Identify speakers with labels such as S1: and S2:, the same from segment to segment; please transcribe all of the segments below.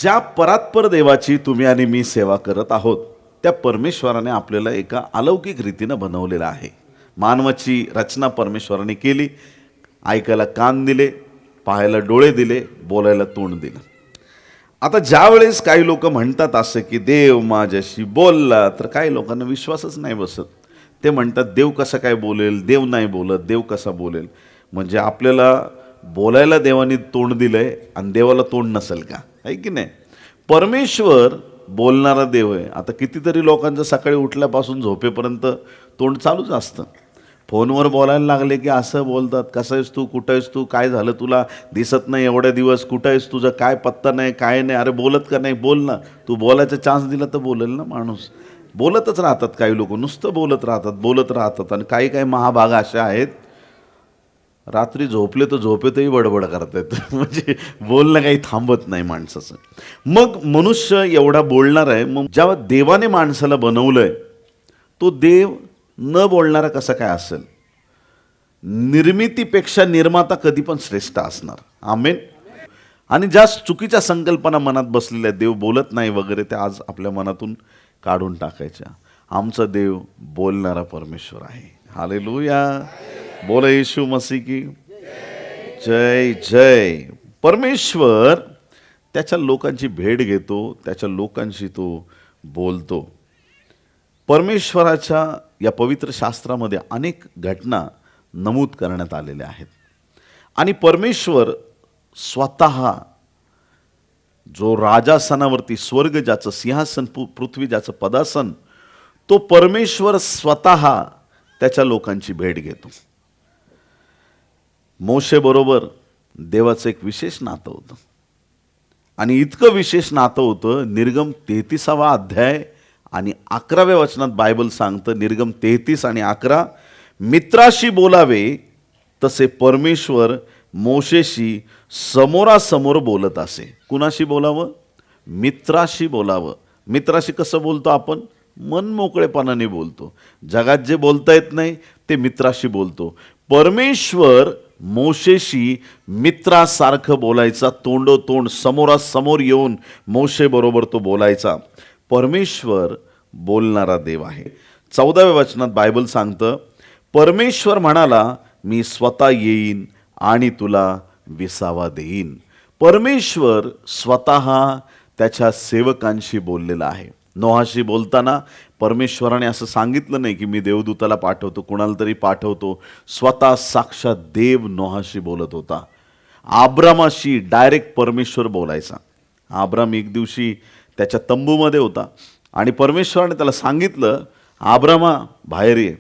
S1: ज्या परात्पर देवाची तुम्ही आणि मी सेवा करत आहोत त्या परमेश्वराने आपल्याला एका अलौकिक रीतीनं बनवलेलं आहे. मानवाची रचना परमेश्वराने केली, ऐकायला कान दिले, पाहायला डोळे दिले, बोलायला तोंड दिलं. आता ज्या वेळेस काही लोक म्हणतात असं की देव माझ्याशी बोलला, तर काही लोकांना विश्वासच नाही बसत. ते म्हणतात देव कसा काय बोलेल, देव नाही बोलत, देव कसा बोलेल. म्हणजे आपल्याला बोलायला देवाने तोंड दिलंय आणि देवाला तोंड नसेल का? आहे की नाही? परमेश्वर बोलणारा देव आहे. आता कितीतरी लोकांचं सकाळी उठल्यापासून झोपेपर्यंत तोंड चालूच असतं. फोनवर बोलायला लागले की असं बोलतात, कसं आहेस तू, कुठं आहेस तू, काय झालं, तुला दिसत नाही एवढ्या दिवस, कुठं आहेस, तुझं काय पत्ता नाही, काय नाही. अरे बोलत का नाही, बोल ना. तू बोलायचा चान्स दिला तर बोलेल ना माणूस. बोलतच राहतात काही लोक, नुसतं बोलत राहतात. आणि काही काही महाभागा अशा आहेत, रात्री झोपले तर झोपेतही बडबड करतात. म्हणजे बोलणं काही थांबत नाही माणसाचं. मग मनुष्य एवढा बोलणार आहे, मग जेव्हा देवाने माणसाला बनवलंय तो देव न बोलणारा कसा काय असेल? निर्मितीपेक्षा निर्माता कधी पण श्रेष्ठ असणार. आमेन. आणि ज्या चुकीच्या संकल्पना मनात बसलेल्या, देव बोलत नाही वगैरे, त्या आज आपल्या मनातून काढून टाकायच्या. आमचा देव बोलणारा परमेश्वर आहे. हालेलुया. बोला येशू मसीह की जय जय. परमेश्वर त्याच्या लोकांची भेट घेतो, त्याच्या लोकांशी तो बोलतो. परमेश्वराच्या या पवित्र शास्त्रामध्ये अनेक घटना नमूद करण्यात आलेल्या आहेत. आणि परमेश्वर स्वतः, जो राजासनावरती, स्वर्ग ज्याचं सिंहासन, पृथ्वी ज्याचं पदासन, तो परमेश्वर स्वतः त्याच्या लोकांची भेट घेतो. मोशे बरोबर देवाचं एक विशेष नातं होतं. आणि इतकं विशेष नातं होतं, निर्गम 33वा अध्याय आणि 11व्या वचनात बायबल सांगतं, निर्गम 33 आणि 11, मित्राशी बोलावे तसे परमेश्वर मोशेशी समोरासमोर बोलत असे. कुणाशी बोलावं? मित्राशी बोलावं. मित्राशी कसं बोलतो आपण? मनमोकळेपणाने बोलतो. जगात जे बोलता येत नाही ते मित्राशी बोलतो. परमेश्वर मोशेशी मित्रासारखं बोलायचा, तोंडोतोंड समोरासमोर येऊन मोशे बरोबर तो बोलायचा. परमेश्वर बोलणारा देव आहे. 14व्या वचनात बायबल सांगतं, परमेश्वर म्हणाला, मी स्वतः येईन आणि तुला विसावा देईन. परमेश्वर स्वतः त्याच्या सेवकांशी बोललेला आहे. नोहाशी बोलताना परमेश्वराने असं सांगितलं नाही की मी देवदूताला पाठवतो, कुणाला तरी पाठवतो. स्वतः साक्षात देव नोहाशी बोलत होता. आब्रामाशी डायरेक्ट परमेश्वर बोलायचा. आब्राम एक दिवशी त्याच्या तंबूमध्ये होता आणि परमेश्वराने त्याला सांगितलं, आब्रामा बाहेर ये.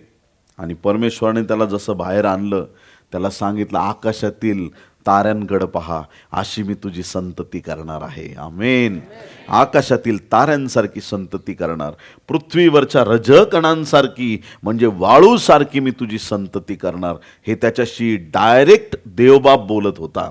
S1: आणि परमेश्वराने त्याला जसं बाहेर आणलं, त्याला सांगितलं, आकाशातील ताऱ्यांकडे पहा, अशी मी तुझी संतती करणार आहे. आमेन. आकाशातील ताऱ्यांसारखी संतती करणार, पृथ्वीवरच्या रजकणांसारखी म्हणजे वाळूसारखी मी तुझी संतती करणार. हे त्याच्याशी डायरेक्ट देवबाप बोलत होता.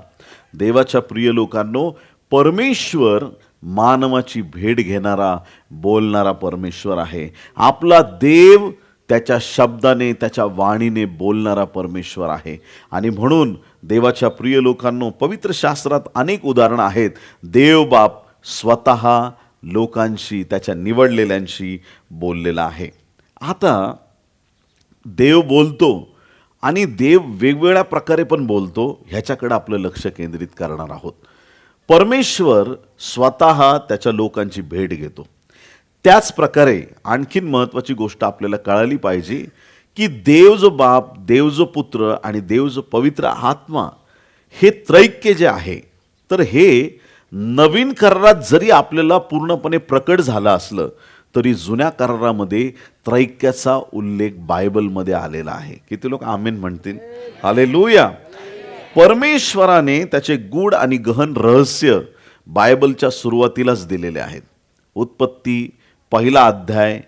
S1: देवाच्या प्रिय लोकांनो, परमेश्वर मानवाची भेट घेणारा, बोलणारा परमेश्वर आहे. आपला देव त्याच्या शब्दाने, त्याच्या वाणीने बोलणारा परमेश्वर आहे. आणि म्हणून देवाच्या प्रिय लोकांनो, पवित्र शास्त्रात अनेक उदाहरणं आहेत. देवबाप स्वतः लोकांशी, त्याच्या निवडलेल्यांशी बोललेला आहे. आता देव बोलतो आणि देव वेगवेगळ्या प्रकारे पण बोलतो, ह्याच्याकडे आपलं लक्ष केंद्रित करणार आहोत. परमेश्वर स्वतः त्याच्या लोकांची भेट घेतो. त्याच प्रकारे आणखीन महत्त्वाची गोष्ट आपल्याला कळाली पाहिजे की देव जो बाप, देव जो पुत्र आणि देव जो पवित्र आत्मा, हे त्रैक्य जे आहे, तर हे नवीन करारात जरी आपल्याला पूर्णपणे प्रकट झालं असलं तरी जुन्या करारामध्ये त्रैक्याचा उल्लेख बायबलमध्ये आलेला आहे. किती लोक आमेन म्हणतील? हालेलुया. परमेश्वराने त्याचे गूढ आणि गहन रहस्य बायबलच्या सुरुवातीलाच दिलेले आहेत. उत्पत्ती 1 अध्याय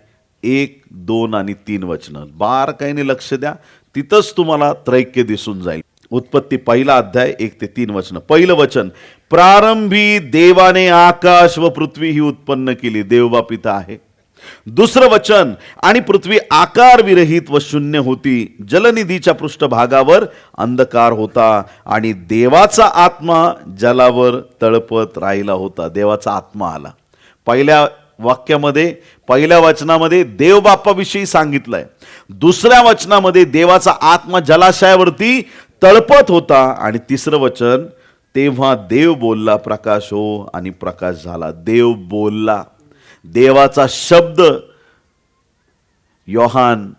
S1: 1, 2 आणि 3 वचनं बारकाईने लक्ष द्या, तिथंच तुम्हाला त्रैक्य दिसून जाईल. उत्पत्ती 1 अध्याय 1 ते 3 वचनं. पहिलं वचन, प्रारंभी देवाने आकाश व पृथ्वी ही उत्पन्न केली. देवबाप इथं आहे. दुसरं वचन, आणि पृथ्वी आकार विरहित व शून्य होती, जलनिधीच्या पृष्ठभागावर अंधकार होता आणि देवाचा आत्मा जलावर तळपत राहिला होता. देवाचा आत्मा आला. पहिल्या वाक्यामध्ये, पहिल्या वचनामध्ये देव बापाविषयी सांगितलंय. दुसऱ्या वचनामध्ये देवाचा आत्मा जलाशयावरती तळपत होता. आणि तिसरं वचन, तेव्हा देव बोलला प्रकाश हो, आणि प्रकाश झाला. देव बोलला. देवाचा शब्द. योहान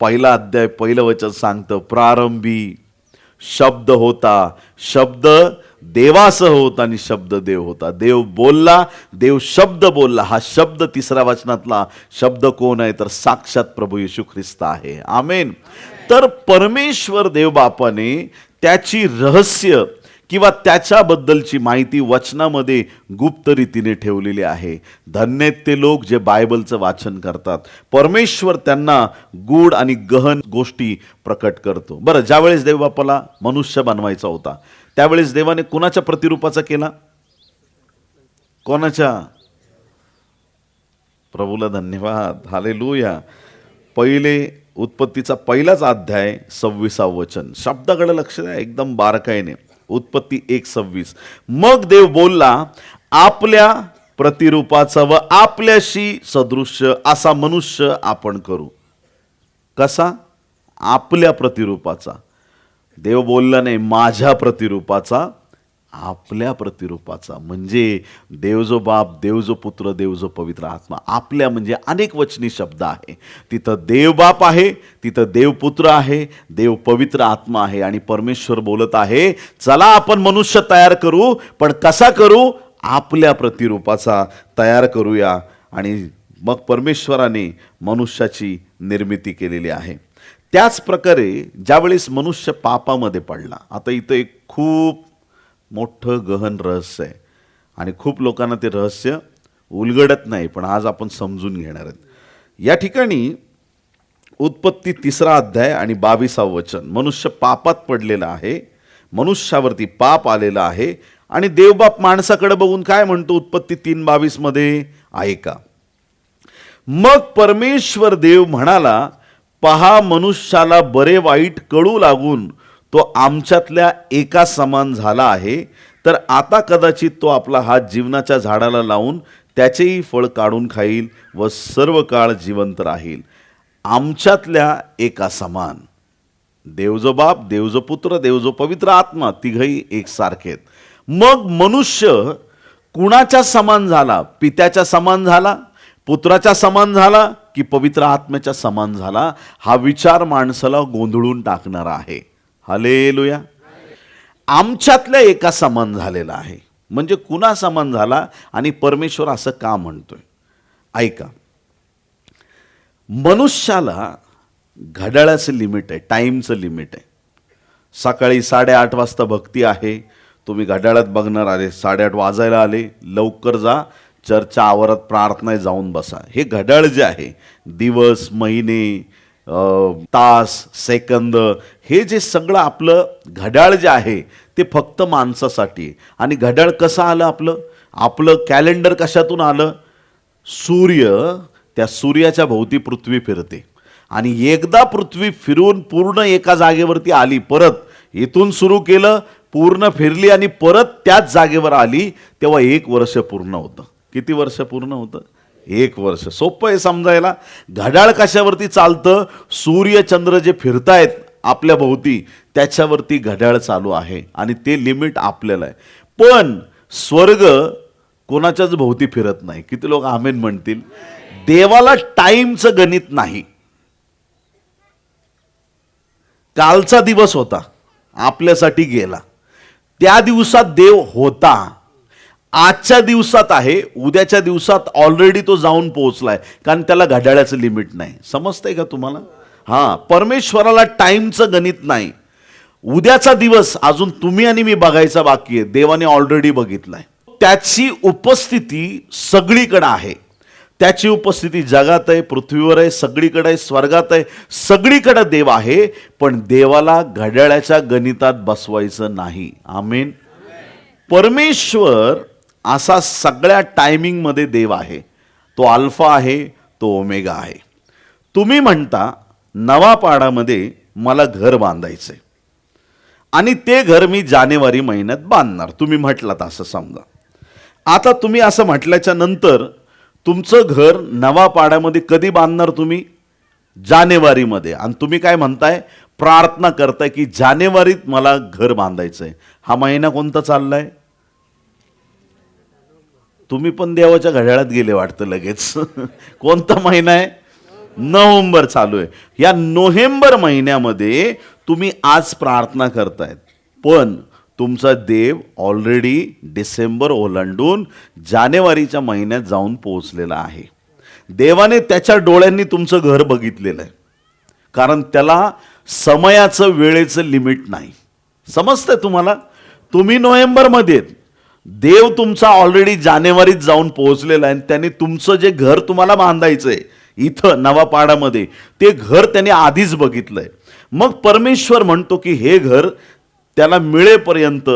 S1: पहिला अध्याय पहिलं वचन सांगतं, प्रारंभी शब्द होता, शब्द देवासह होता आणि शब्द देव होता. देव बोलला, देव शब्द बोलला. हा शब्द तिसऱ्या वचनातला शब्द कोण आहे तर साक्षात प्रभू येशू ख्रिस्त आहे. आमेन. तर परमेश्वर देव बापाने त्याची रहस्य किंवा त्याच्याबद्दलची माहिती वचनामध्ये गुप्त रीतीने ठेवलेली आहे. धन्य ते लोक जे बायबलचं वाचन करतात. परमेश्वर त्यांना गूढ आणि गहन गोष्टी प्रकट करतो. बरं, ज्यावेळेस देवबापाला मनुष्य बनवायचा होता त्यावेळेस देवाने कुणाच्या प्रतिरूपाचा केला? कोणाच्या? प्रभूला धन्यवाद. हालेलुया. पहिले उत्पत्तीचा पहिलाच अध्याय 26 वचन. शब्दाकडे लक्ष द्या एकदम बारकाईने. उत्पत्ती 1:26. मग देव बोलला, आपल्या प्रतिरूपाचा व आपल्याशी सदृश्य असा मनुष्य आपण करू. कसा? आपल्या प्रतिरूपाचा. देव बोलला नाही माझ्या प्रतिरूपाचा, आपल्या प्रतिरूपाचा. म्हणजे देव जो बाप, देव जो पुत्र, देव जो पवित्र आत्मा. आपल्या म्हणजे अनेक वचनी शब्द आहे. तिथं देव बाप आहे, तिथं देव पुत्र आहे, देव पवित्र आत्मा आहे. आणि परमेश्वर बोलत आहे, चला आपण मनुष्य तयार करू. पण कसा करू? आपल्या प्रतिरूपाचा तयार करूया. आणि मग परमेश्वराने मनुष्याची निर्मिती केलेली आहे. त्याच प्रकारे ज्यावेळेस मनुष्य पापामध्ये पडला, आता इथं एक खूप मोठं गहन रहस्य आहे आणि खूप लोकांना ते रहस्य उलगडत नाही, पण आज आपण समजून घेणार आहोत. या ठिकाणी उत्पत्ती 3 अध्याय आणि 22 वचन. मनुष्य पापात पडलेला आहे, मनुष्यावरती पाप आलेला आहे. आणि देवबाप माणसाकडे बघून काय म्हणतो उत्पत्ती 3:22 मध्ये, ऐका. मग परमेश्वर देव म्हणाला, पहा मनुष्याला बरे वाईट कळू लागून तो आमच्यातल्या एका समान झाला आहे, तर आता कदाचित तो आपला हात जीवनाच्या झाडाला लावून त्याचेही फळ काढून खाईल व सर्व काळ जिवंत राहील. आमच्यातल्या एका समान. देव जो बाप, देव जो पुत्र, देव जो पवित्र आत्मा, तिघही एक सारखेत. मग मनुष्य कुणाच्या समान झाला? पित्याच्या समान झाला, पुत्राच्या समान झाला की पवित्र आत्म्याच्या समान झाला? हा विचार माणसाला गोंधळून टाकणारा आहे. हालेलुया. आमच्यातल्या एका समान झालेला आहे. म्हणजे कुणा समान झाला आणि परमेश्वर असं का म्हणतोय? ऐका. मनुष्याला घड्याळाचं लिमिट आहे, टाईमचं लिमिट आहे. सकाळी 8:30 वाजता भक्ती आहे, तुम्ही घड्याळात बघणार, आले 8:30 वाजायला आले, लवकर जा, चर्चच्या आवारात प्रार्थना जाऊन बसा. हे घड्याळ जे आहे, दिवस, महिने, तास, सेकंद, हे जे सगळं आपलं घड्याळ जे आहे ते फक्त माणसासाठी. आणि घड्याळ कसं आलं आपलं? आपलं कॅलेंडर कशातून आलं? सूर्य, त्या सूर्याच्या भोवती पृथ्वी फिरते आणि एकदा पृथ्वी फिरून पूर्ण एका जागेवरती आली, परत इथून सुरू केलं, पूर्ण फिरली आणि परत त्याच जागेवर आली, तेव्हा 1 वर्ष पूर्ण होतं. किती वर्ष पूर्ण होतं? 1 वर्ष. सोपं आहे समजायला. घड्याळ कशावरती चालतं? सूर्य चंद्र जे फिरतायत आपल्या भोवती त्याच्यावरती घड्याळ चालू आहे आणि ते लिमिट आपल्याला आहे. पण स्वर्ग कोणाच्याच भोवती फिरत नाही. किती लोक आमेन म्हणतील? देवाला टाईमचं गणित नाही. कालचा दिवस होता, आपल्यासाठी गेला. त्या दिवसात देव होता, आजच्या दिवसात आहे, उद्याच्या दिवसात ऑलरेडी तो जाऊन पोहोचलाय, कारण त्याला घड्याळाचं लिमिट नाही. समजतंय का तुम्हाला? हां, परमेश्वराला टाईमचं गणित नाही. उद्याचा दिवस अजून तुम्ही आणि मी बघायचा बाकी आहे, देवाने ऑलरेडी बघितलाय. त्याची उपस्थिती सगळीकडे आहे. त्याची उपस्थिती जगात आहे, पृथ्वीवर आहे, सगळीकडे आहे, स्वर्गात आहे, सगळीकडे देव आहे. पण देवाला घड्याळाच्या गणितात बसवायचं नाही. आमेन. परमेश्वर असा सगळ्या टायमिंगमध्ये देव आहे. तो अल्फा आहे, तो ओमेगा आहे. तुम्ही म्हणता नवापाडामध्ये मला घर बांधायचंय आणि ते घर मी जानेवारी महिन्यात बांधणार, तुम्ही म्हटलात असं समजा. आता तुम्ही असं म्हटल्याच्या नंतर तुमचं घर नवापाड्यामध्ये कधी बांधणार तुम्ही? जानेवारीमध्ये. आणि तुम्ही काय म्हणताय? प्रार्थना करताय की जानेवारीत मला घर बांधायचंय. हा महिना कोणता चाललाय? तुम्ही पण देवाच्या घड्याळात गेले वाटतं लगेच. कोणता महिना आहे? नोव्हेंबर चालू आहे. या नोव्हेंबर महिन्यामध्ये तुम्ही आज प्रार्थना करतायत, पण तुमचा देव ऑलरेडी डिसेंबर ओलांडून जानेवारीच्या महिन्यात जाऊन पोहोचलेला आहे. देवाने त्याच्या डोळ्यांनी तुमचं घर बघितलेलं आहे, कारण त्याला समयाचं वेळेचं लिमिट नाही. समजतंय तुम्हाला? तुम्ही नोव्हेंबरमध्ये, देव तुमचा ऑलरेडी जानेवारीत जाऊन पोहोचलेला आहे. त्याने तुमचं जे घर तुम्हाला बांधायचंय इथं नवापाडामध्ये, ते घर त्याने आधीच बघितलंय. मग परमेश्वर म्हणतो की हे घर त्याला मिळेपर्यंत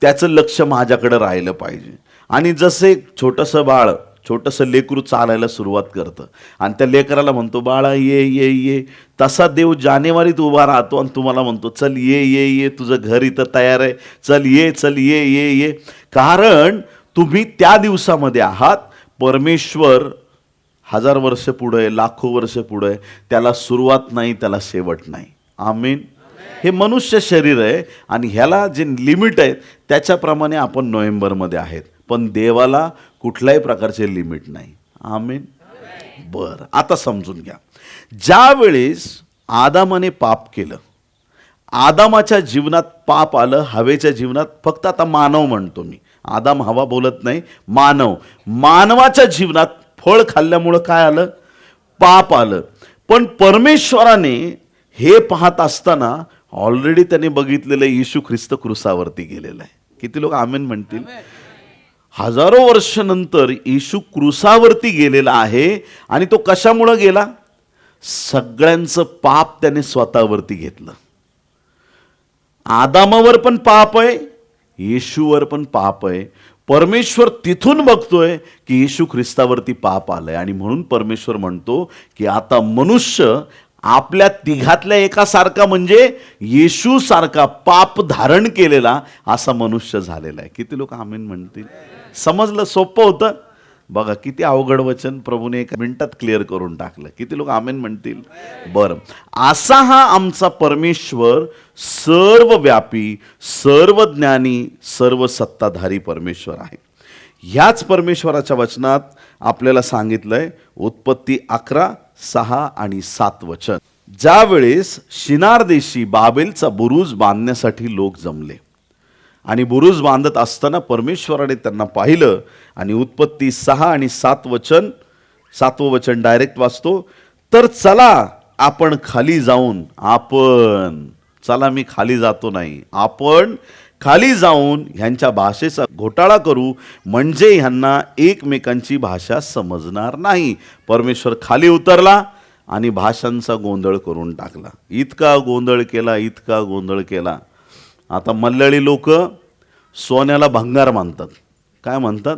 S1: त्याचं लक्ष माझ्याकडे राहिलं पाहिजे. आणि जसे एक छोटंसं बाळ, छोटंसं लेकरू चालायला सुरुवात करतं आणि त्या लेकराला म्हणतो बाळा ये ये ये, तसा देव जानेवारीत उभा राहतो आणि तुम्हाला म्हणतो चल ये ये ये, तुझं घर इथं तयार आहे, चल ये ये ये. कारण तुम्ही त्या दिवसामध्ये आहात. परमेश्वर 1000 वर्ष पुढे, लाखो वर्ष पुढे, त्याला सुरुवात नाही, त्याला शेवट नाही. आमीन. हे मनुष्य शरीर आहे आणि ह्याला जे लिमिट आहे त्याच्याप्रमाणे आपण नोव्हेंबरमध्ये आहेत, पण देवाला कुठल्याही प्रकारचे लिमिट नाही. आमीन. बरं, आता समजून घ्या. ज्या वेळेस आदामाने पाप केलं, आदामाच्या जीवनात पाप आलं, हवेच्या जीवनात, फक्त आता मानव म्हणतो मी, आदाम हवा बोलत नाही, मानवाच्या जीवनात फळ खाल्ल्यामुळं काय आलं? पाप आलं. पण परमेश्वराने हे पाहत असताना ऑलरेडी त्याने बघितलेलं येशू ख्रिस्त क्रूसावरती गेलेला आहे. किती लोक आमेन म्हणतील? हजारो वर्ष नंतर येशू क्रूसावरती गेलेला आहे. आणि तो कशामुळे गेला? सगळ्यांचं पाप त्याने स्वतःवरती घेतलं. आदामावर पण पाप आहे, येशूवर पण पाप आहे. परमेश्वर तिथून बघतोय की येशू ख्रिस्तावरती पाप आलंय आणि म्हणून परमेश्वर म्हणतो की आता मनुष्य आपल्या तिघातल्या एकासारखा, म्हणजे येशू सारखा पाप धारण केलेला असा मनुष्य झालेला आहे. किती लोक आमीन म्हणतील? समजलं? सोपं होतं? बघा किती अवघड वचन प्रभूने 1 मिनिटात क्लिअर करून टाकलं. किती लोक आमेन म्हणतील? बरं, असा हा आमचा परमेश्वर सर्वव्यापी, सर्वज्ञानी, सर्व सत्ताधारी परमेश्वर आहे. ह्याच परमेश्वराच्या वचनात आपल्याला सांगितलंय, उत्पत्ती 11, 6 आणि 7 वचन. ज्या वेळेस शिनार देशी बाबेलचा बुरुज बांधण्यासाठी लोक जमले आणि बुरुज बांधत असताना परमेश्वराने त्यांना पाहिलं. आणि उत्पत्ती 6 आणि 7 वचन, 7वं वचन डायरेक्ट वाचतो. तर चला आपण खाली जाऊन, चला मी खाली जातो नाही, आपण खाली जाऊन ह्यांच्या भाषेचा घोटाळा करू, म्हणजे ह्यांना एकमेकांची भाषा समजणार नाही. परमेश्वर खाली उतरला आणि भाषांचा गोंधळ करून टाकला. इतका गोंधळ केला. आता मल्याळी लोक सोन्याला भंगार मानतात. काय म्हणतात?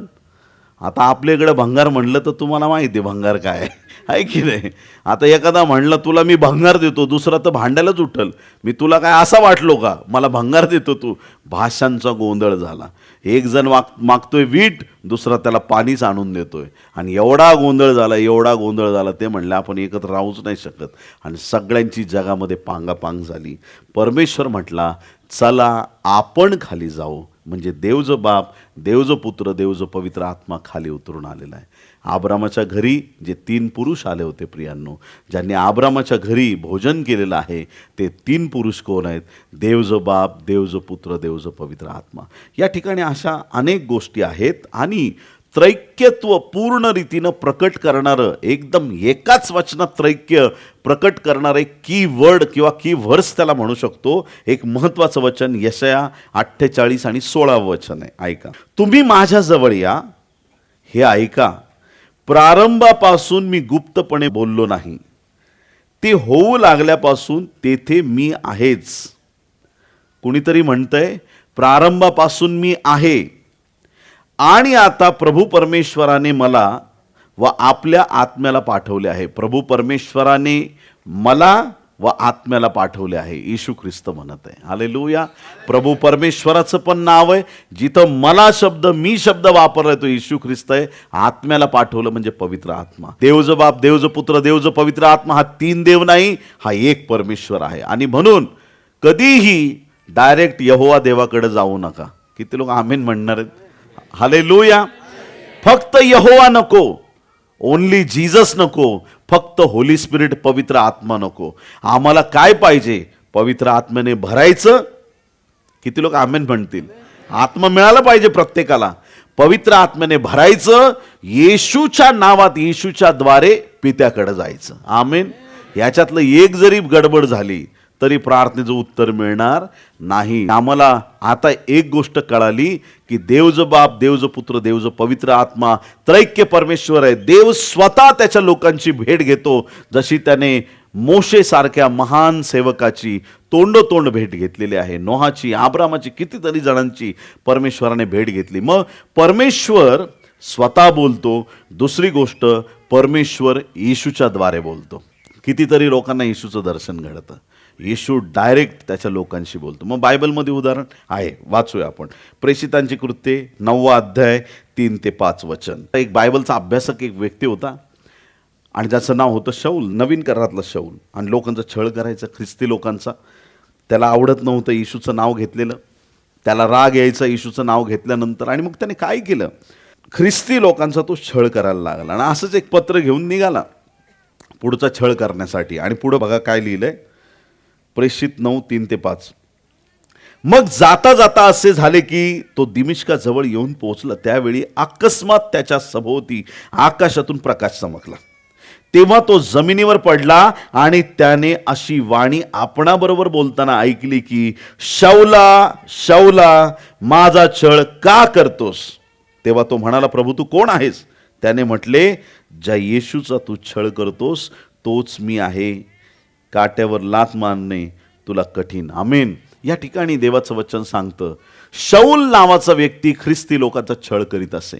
S1: आता आपल्याकडे भंगार म्हणलं तर तुम्हाला माहिती आहे भंगार काय आहे की नाही. आता एखादा म्हणलं तुला मी भंगार देतो, दुसरा तर भांड्यालाच उठल, मी तुला काय असा वाटलो का मला भंगार देतो तू. भाषांचा गोंधळ झाला. एक जण मागतोय वीट, दुसरा त्याला पाणीच आणून देतोय. आणि एवढा गोंधळ झाला ते म्हणले आपण एकत्र राहूच नाही शकत. आणि सगळ्यांची जगामध्ये पांगापांग झाली. परमेश्वर म्हटला चला आपण खाली जाऊ. म्हणजे देव जो बाप, देव जो पुत्र, देव जो पवित्र आत्मा खाली उतरून आलेला आहे. आब्रामाच्या घरी जे 3 पुरुष आले होते प्रियांनो, ज्यांनी आब्रामाच्या घरी भोजन केलेलं आहे, ते 3 पुरुष कोण आहेत? देव जो बाप, देव जो पुत्र, देव जो पवित्र आत्मा. या ठिकाणी अशा अनेक गोष्टी आहेत. आणि त्रैक्यत्व पूर्ण रीतीनं प्रकट करणारं, एकदम एकाच वचनात त्रैक्य प्रकट करणारं एक की वर्ड किंवा की व्हर्स त्याला म्हणू शकतो, एक महत्त्वाचं वचन यशाया 48 आणि 16 वचन आहे. ऐका, तुम्ही माझ्याजवळ या, हे ऐका, प्रारंभापासून मी गुप्तपणे बोललो नाही, ते होऊ लागल्यापासून तेथे मी आहेच. कुणीतरी म्हणतंय प्रारंभापासून मी आहे. आणि आता प्रभू परमेश्वराने मला व आपल्या आत्म्याला पाठवले आहे. प्रभू परमेश्वराने मला व आत्म्याला पाठवले आहे, येशू ख्रिस्त म्हणत आहे. हालेलुया. प्रभू परमेश्वराचं पण नाव आहे. जिथं मला शब्द, मी शब्द वापरलाय तो येशू ख्रिस्त आहे. आत्म्याला पाठवलं म्हणजे पवित्र आत्मा. देवज बाप, देवज पुत्र, देवज पवित्र आत्मा, हा तीन देव नाही, हा एक परमेश्वर आहे. आणि म्हणून कधीही डायरेक्ट यहोवा देवाकडे जाऊ नका. किती लोक आमेन म्हणणार आहेत? हालेलुया. फक्त यहोवा नको, ओनली जीसस नको, फक्त होली स्पिरिट पवित्र आत्मा नको. आम्हाला काय पाहिजे? पवित्र आत्म्याने भरायचं. किती लोक आमेन म्हणतील? आत्मा मिळाला पाहिजे प्रत्येकाला. पवित्र आत्म्याने भरायचं, येशूच्या नावात, येशूच्या द्वारे पित्याकडे जायचं. आमेन. याच्यातलं एक जरी गडबड झाली तरी प्रार्थनेचं उत्तर मिळणार नाही. आम्हाला आता एक गोष्ट कळाली की देवज बाप, देवज पुत्र, देवज पवित्र आत्मा त्रैक्य परमेश्वर आहे. देव स्वतः त्याच्या लोकांची भेट घेतो, जशी त्याने मोशे सारख्या महान सेवकाची तोंडोतोंड भेट घेतलेली आहे. नोहाची, आब्रामाची, कितीतरी जणांची परमेश्वराने भेट घेतली. मग परमेश्वर स्वतः बोलतो. दुसरी गोष्ट, परमेश्वर येशूच्या द्वारे बोलतो. कितीतरी लोकांना येशूचं दर्शन घडतं. येशू डायरेक्ट त्याच्या लोकांशी बोलतो. मग बायबलमध्ये उदाहरण आहे, वाचूया आपण. प्रेषितांची कृत्ये 9वा अध्याय 3 ते 5 वचन. एक बायबलचा अभ्यासक एक व्यक्ती होता आणि ज्याचं नाव होतं शौल, नवीन करारातला शौल. आणि लोकांचा छळ करायचा, ख्रिस्ती लोकांचा. त्याला आवडत नव्हतं येशूचं नाव घेतलेलं, त्याला राग यायचा येशूचं नाव घेतल्यानंतर. आणि मग त्याने काय केलं? ख्रिस्ती लोकांचा तो छळ करायला लागला. आणि असंच एक पत्र घेऊन निघाला पुढचा छळ करण्यासाठी. आणि पुढं बघा काय लिहिलंय, प्रेषित 9:3 ते 5. मग जाता जाता असे झाले की तो दिमिश्काजवळ येऊन पोहोचला. त्यावेळी अकस्मात त्याच्या सभोवती आकाशातून प्रकाश चमकला. तेव्हा तो जमिनीवर पडला आणि त्याने अशी वाणी आपणाबरोबर बोलताना ऐकली की, शौला शौला, माझा छळ का करतोस? तेव्हा तो म्हणाला, प्रभू तू कोण आहेस? त्याने म्हटले, ज्या येशूचा तू छळ करतोस तोच मी आहे. काट्यावर लाथ मारणे तुला कठीण. आमेन. या ठिकाणी देवाचं वचन सांगतं, शौल नावाचा व्यक्ती ख्रिस्ती लोकांचा छळ करीत असे.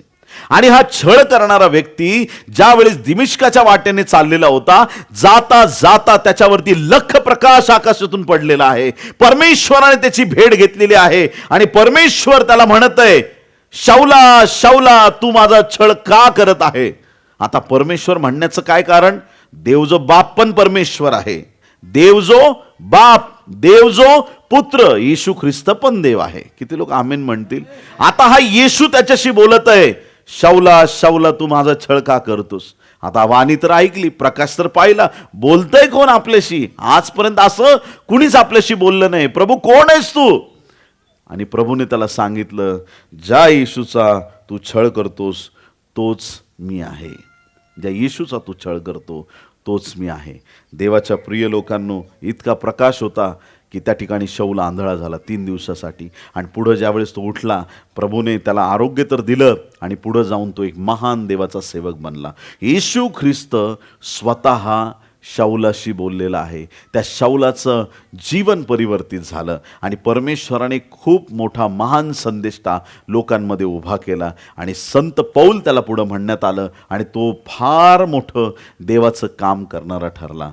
S1: आणि हा छळ करणारा व्यक्ती ज्यावेळेस दिमिश्काच्या वाटेने चाललेला होता, जाता जाता त्याच्यावरती लख प्रकाश आकाशातून पडलेला आहे. परमेश्वराने त्याची भेट घेतलेली आहे आणि परमेश्वर त्याला म्हणत आहे, शौला शौला, तू माझा छळ का करत आहे? आता परमेश्वर म्हणण्याचं काय कारण? देवजो बाप पण परमेश्वर आहे. देवजो बाप, देवजो पुत्र, येशू ख्रिस्त पण देव आहे. किती लोक आमेन म्हणतील? आता हा येशू त्याच्याशी बोलत आहे, शौला शौला, तू माझा छळ का करतोस? आता वाणी तर ऐकली, प्रकाश तर पाहिला, बोलतय कोण आपल्याशी? आजपर्यंत असं कुणीच आपल्याशी बोललं नाही. प्रभू कोण आहेस तू? आणि प्रभूने त्याला सांगितलं, ज्या येशूचा तू छळ करतोस तोच मी आहे. ज्या येशूचा तू छळ करतो तोच मी आहे. देवाच्या प्रिय लोकांनो, इतका प्रकाश होता की त्या ठिकाणी शौल आंधळा झाला 3 दिवसासाठी. आणि पुढं ज्यावेळेस तो उठला, प्रभूने त्याला आरोग्य तर दिलं आणि पुढं जाऊन तो एक महान देवाचा सेवक बनला. येशू ख्रिस्त स्वतः शौलाशी बोललेला आहे. त्या शौलाचं जीवन परिवर्तित झालं आणि परमेश्वराने खूप मोठा महान संदेष्टा लोकांमध्ये उभा केला. आणि संत पौल त्याला पुढं म्हणण्यात आलं आणि तो फार मोठं देवाचं काम करणारा ठरला.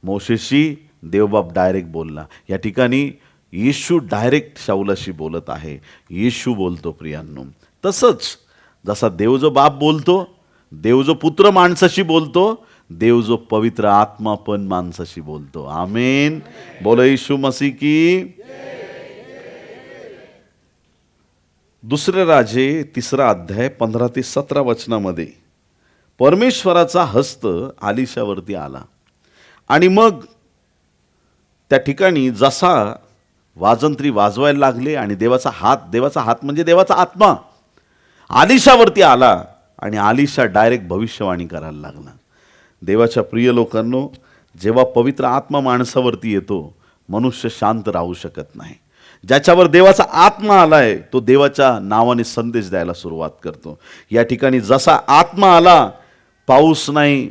S1: मोशेशी देवबाप डायरेक्ट बोलला. या ठिकाणी येशू डायरेक्ट शौलाशी बोलत आहे. येशू बोलतो प्रियांनो. तसंच जसा देव जो बाप बोलतो, देव जो पुत्र माणसाशी बोलतो, देव जो पवित्र आत्मा पण माणसाशी बोलतो. आमेन. बोलो येशू मसीह की. दुसरे राजे 3 अध्याय 15 ते 17 वचनामध्ये परमेश्वराचा हस्त आलिशावरती आला. आणि मग त्या ठिकाणी जसा वाजंत्री वाजवायला लागले आणि देवाचा हात म्हणजे देवाचा आत्मा आलिशावरती आला आणि आलिशा डायरेक्ट भविष्यवाणी करायला लागला. देवाच्या प्रिय लोकांनो, जेव्हा पवित्र आत्मा माणसावरती येतो, मनुष्य शांत राहू शकत नाही. ज्याच्यावर देवाचा आत्मा आलाय तो देवाच्या नावाने संदेश द्यायला सुरुवात करतो. या ठिकाणी जसा आत्मा आला, पाऊस नाही,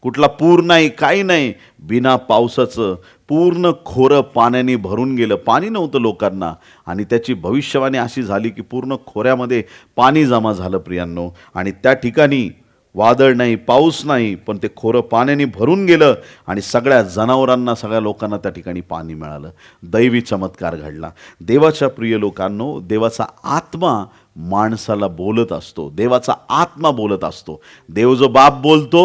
S1: कुठला पूर नाही, काही नाही, बिना पावसाचं पूर्ण खोरं पाण्याने भरून गेलं. पाणी नव्हतं लोकांना आणि त्याची भविष्यवाणी अशी झाली की पूर्ण खोऱ्यामध्ये पाणी जमा झालं प्रियांनो. आणि त्या ठिकाणी वादळ नाही, पाऊस नाही, पण ते खोरं पाण्याने भरून गेलं आणि सगळ्या जनावरांना, सगळ्या लोकांना त्या ठिकाणी पाणी मिळालं. दैवी चमत्कार घडला. देवाच्या प्रिय लोकांनो, देवाचा आत्मा माणसाला बोलत असतो. देवाचा आत्मा बोलत असतो. देव जो बाप बोलतो,